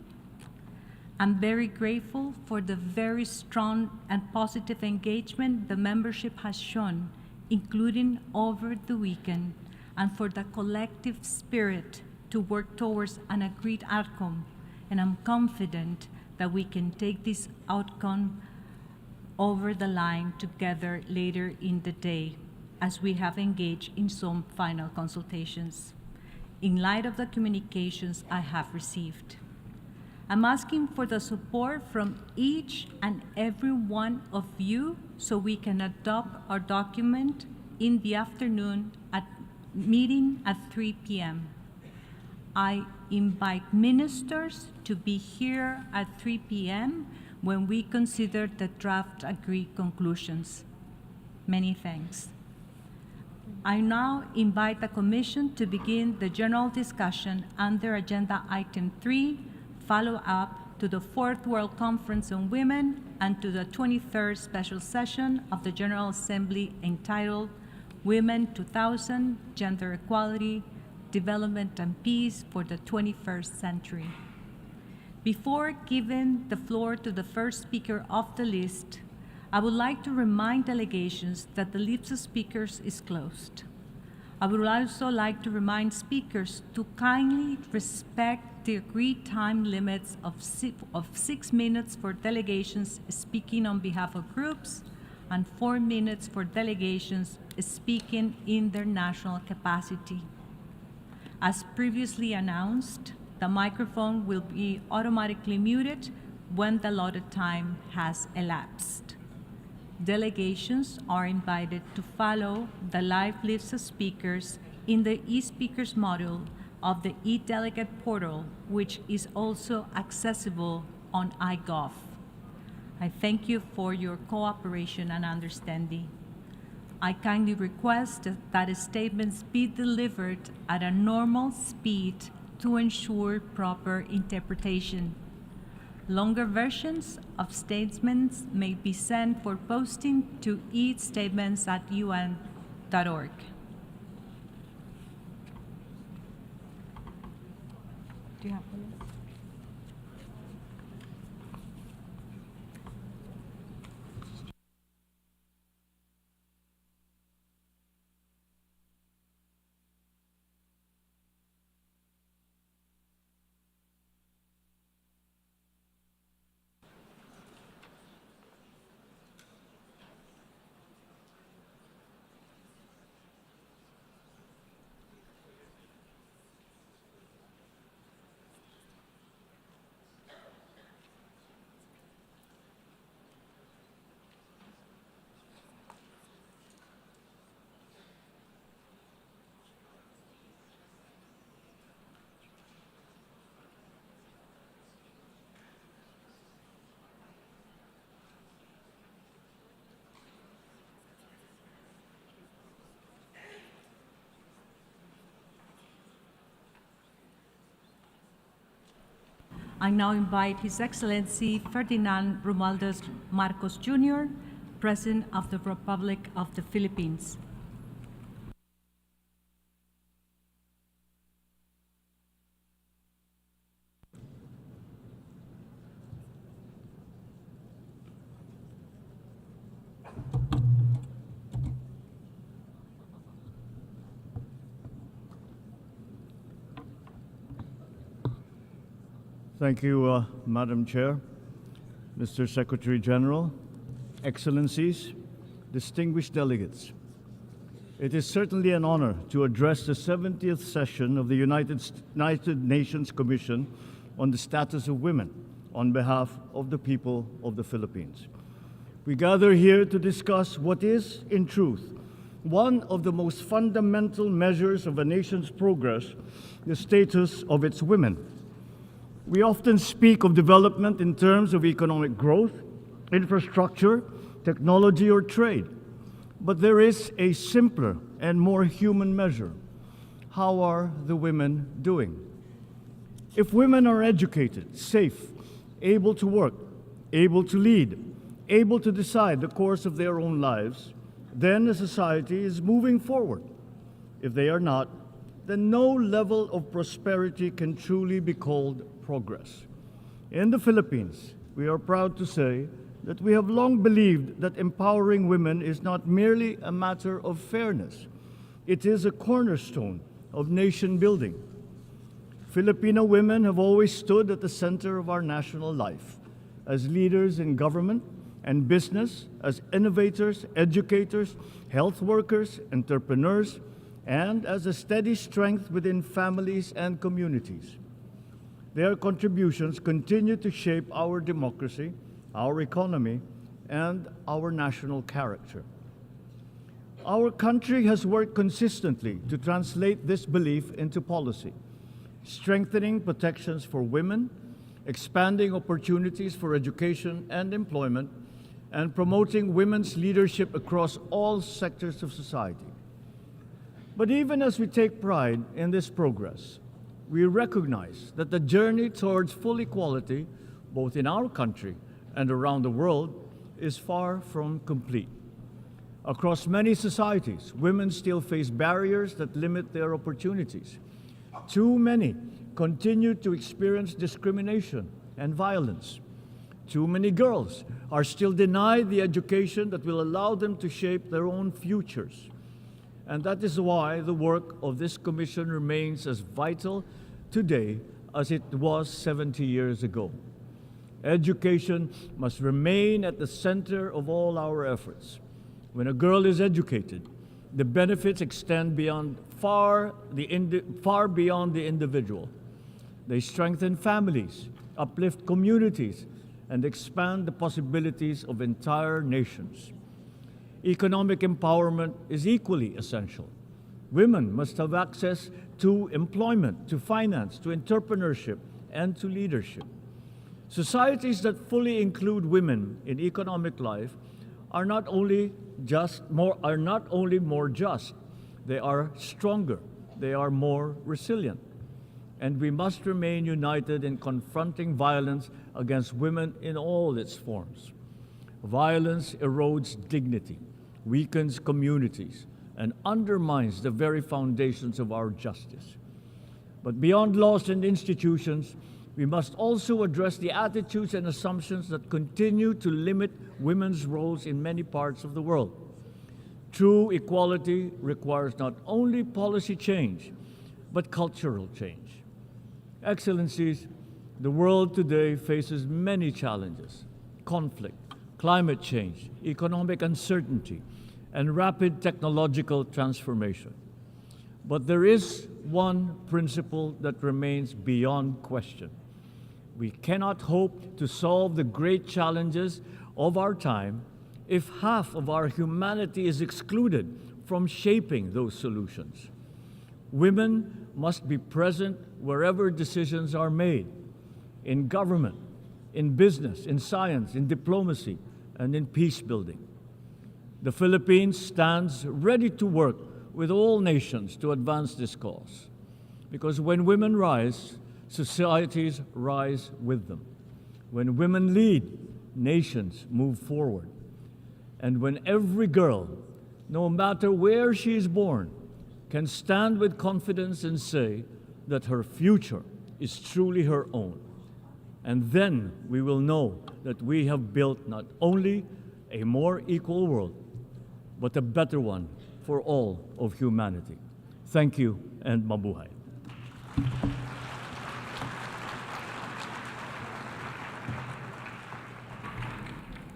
I'm very grateful for the very strong and positive engagement the membership has shown, including over the weekend, and for the collective spirit to work towards an agreed outcome. And I'm confident that we can take this outcome over the line together later in the day, as we have engaged in some final consultations. In light of the communications I have received, I'm asking for the support from each and every one of you so we can adopt our document in the afternoon at meeting at 3 p.m. I invite ministers to be here at 3 p.m. when we consider the draft agreed conclusions. Many thanks. I now invite the Commission to begin the general discussion under Agenda Item 3, follow-up to the 4th World Conference on Women and to the 23rd Special Session of the General Assembly entitled Women 2000, Gender Equality, Development and Peace for the 21st Century. Before giving the floor to the first speaker of the list, I would like to remind delegations that the list of speakers is closed. I would also like to remind speakers to kindly respect the agreed time limits of 6 minutes for delegations speaking on behalf of groups and 4 minutes for delegations speaking in their national capacity. As previously announced, the microphone will be automatically muted when the allotted time has elapsed. Delegations are invited to follow the live list of speakers in the e-speakers module of the e-delegate portal, which is also accessible on iGov. I thank you for your cooperation and understanding. I kindly request that statements be delivered at a normal speed to ensure proper interpretation. Longer versions of statements may be sent for posting to e-statements@un.org. Do you have the list? I now invite His Excellency Ferdinand R. Marcos Jr., President of the Republic of the Philippines. Thank you, Madam Chair, Mr. Secretary General, Excellencies, distinguished delegates. It is certainly an honor to address the 70th session of the United Nations Commission on the Status of Women on behalf of the people of the Philippines. We gather here to discuss what is, in truth, one of the most fundamental measures of a nation's progress, the status of its women. We often speak of development in terms of economic growth, infrastructure, technology, or trade. But there is a simpler and more human measure. How are the women doing? If women are educated, safe, able to work, able to lead, able to decide the course of their own lives, then the society is moving forward. If they are not, then no level of prosperity can truly be called progress. In the Philippines, we are proud to say that we have long believed that empowering women is not merely a matter of fairness. It is a cornerstone of nation building. Filipino women have always stood at the center of our national life, as leaders in government and business, as innovators, educators, health workers, entrepreneurs, and as a steady strength within families and communities. Their contributions continue to shape our democracy, our economy, and our national character. Our country has worked consistently to translate this belief into policy, strengthening protections for women, expanding opportunities for education and employment, and promoting women's leadership across all sectors of society. But even as we take pride in this progress, we recognize that the journey towards full equality, both in our country and around the world, is far from complete. Across many societies, women still face barriers that limit their opportunities. Too many continue to experience discrimination and violence. Too many girls are still denied the education that will allow them to shape their own futures. And that is why the work of this commission remains as vital today as it was 70 years ago. Education must remain at the center of all our efforts. When a girl is educated, the benefits extend far beyond the individual. They strengthen families, uplift communities, and expand the possibilities of entire nations. Economic empowerment is equally essential. Women must have access to employment, to finance, to entrepreneurship, and to leadership. Societies that fully include women in economic life are not only more just, they are stronger, they are more resilient. And we must remain united in confronting violence against women in all its forms. Violence erodes dignity, weakens communities, and undermines the very foundations of our justice. But beyond laws and institutions, we must also address the attitudes and assumptions that continue to limit women's roles in many parts of the world. True equality requires not only policy change, but cultural change. Excellencies, the world today faces many challenges: conflict, climate change, economic uncertainty, and rapid technological transformation. But there is one principle that remains beyond question. We cannot hope to solve the great challenges of our time if half of our humanity is excluded from shaping those solutions. Women must be present wherever decisions are made, in government, in business, in science, in diplomacy, and in peace building. The Philippines stands ready to work with all nations to advance this cause, because when women rise, societies rise with them. When women lead, nations move forward. And when every girl, no matter where she is born, can stand with confidence and say that her future is truly her own. And then we will know that we have built not only a more equal world, but a better one for all of humanity. Thank you, and mabuhay.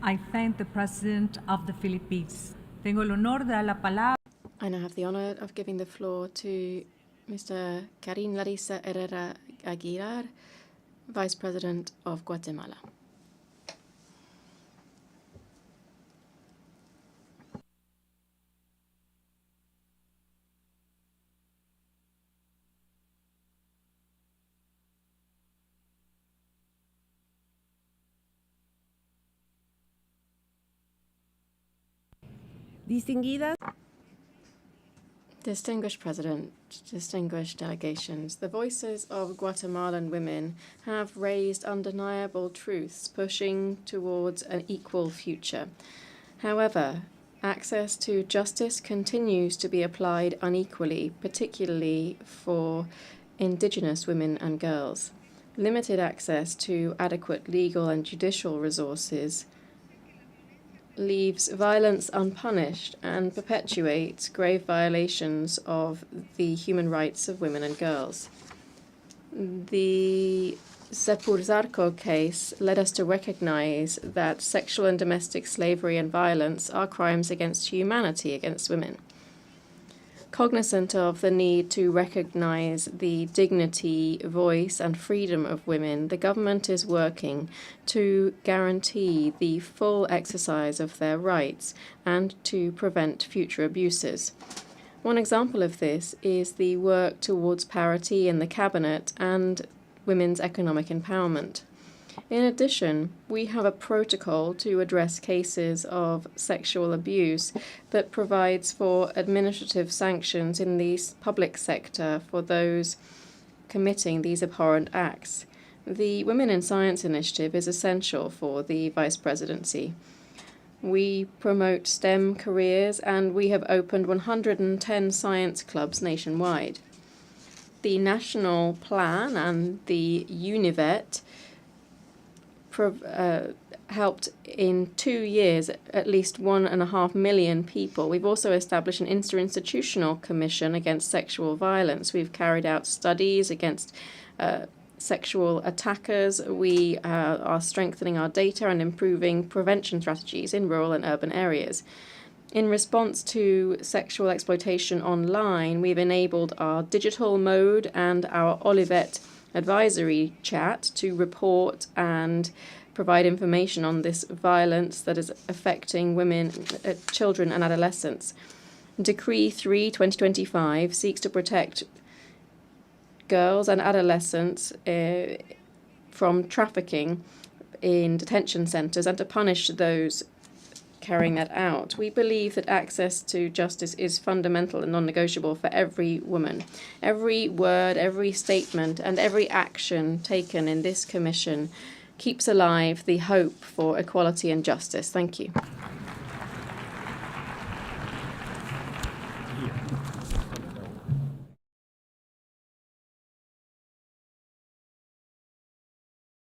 I thank the President of the Philippines. Tengo el honor de dar la palabra. I now have the honor of giving the floor to Mr. Karin Larissa Herrera Aguilar, Vice President of Guatemala. Distinguidas. Distinguished President, distinguished delegations, the voices of Guatemalan women have raised undeniable truths pushing towards an equal future. However, access to justice continues to be applied unequally, particularly for Indigenous women and girls. Limited access to adequate legal and judicial resources leaves violence unpunished and perpetuates grave violations of the human rights of women and girls. The Zepurzarko case led us to recognize that sexual and domestic slavery and violence are crimes against humanity against women. Cognizant of the need to recognize the dignity, voice, and freedom of women, the government is working to guarantee the full exercise of their rights and to prevent future abuses. One example of this is the work towards parity in the cabinet and women's economic empowerment. In addition, we have a protocol to address cases of sexual abuse that provides for administrative sanctions in the public sector for those committing these abhorrent acts. The Women in Science initiative is essential for the Vice Presidency. We promote STEM careers and we have opened 110 science clubs nationwide. The National Plan and the UNIVET helped in 2 years at least 1.5 million people. We've also established an interinstitutional commission against sexual violence. We've carried out studies against sexual attackers. We are strengthening our data and improving prevention strategies in rural and urban areas. In response to sexual exploitation online, we've enabled our digital mode and our Olivet advisory chat to report and provide information on this violence that is affecting women, children and adolescents. Decree 3/2025 seeks to protect girls and adolescents from trafficking in detention centres and to punish those carrying that out. We believe that access to justice is fundamental and non-negotiable for every woman. Every word, every statement, and every action taken in this commission keeps alive the hope for equality and justice. Thank you.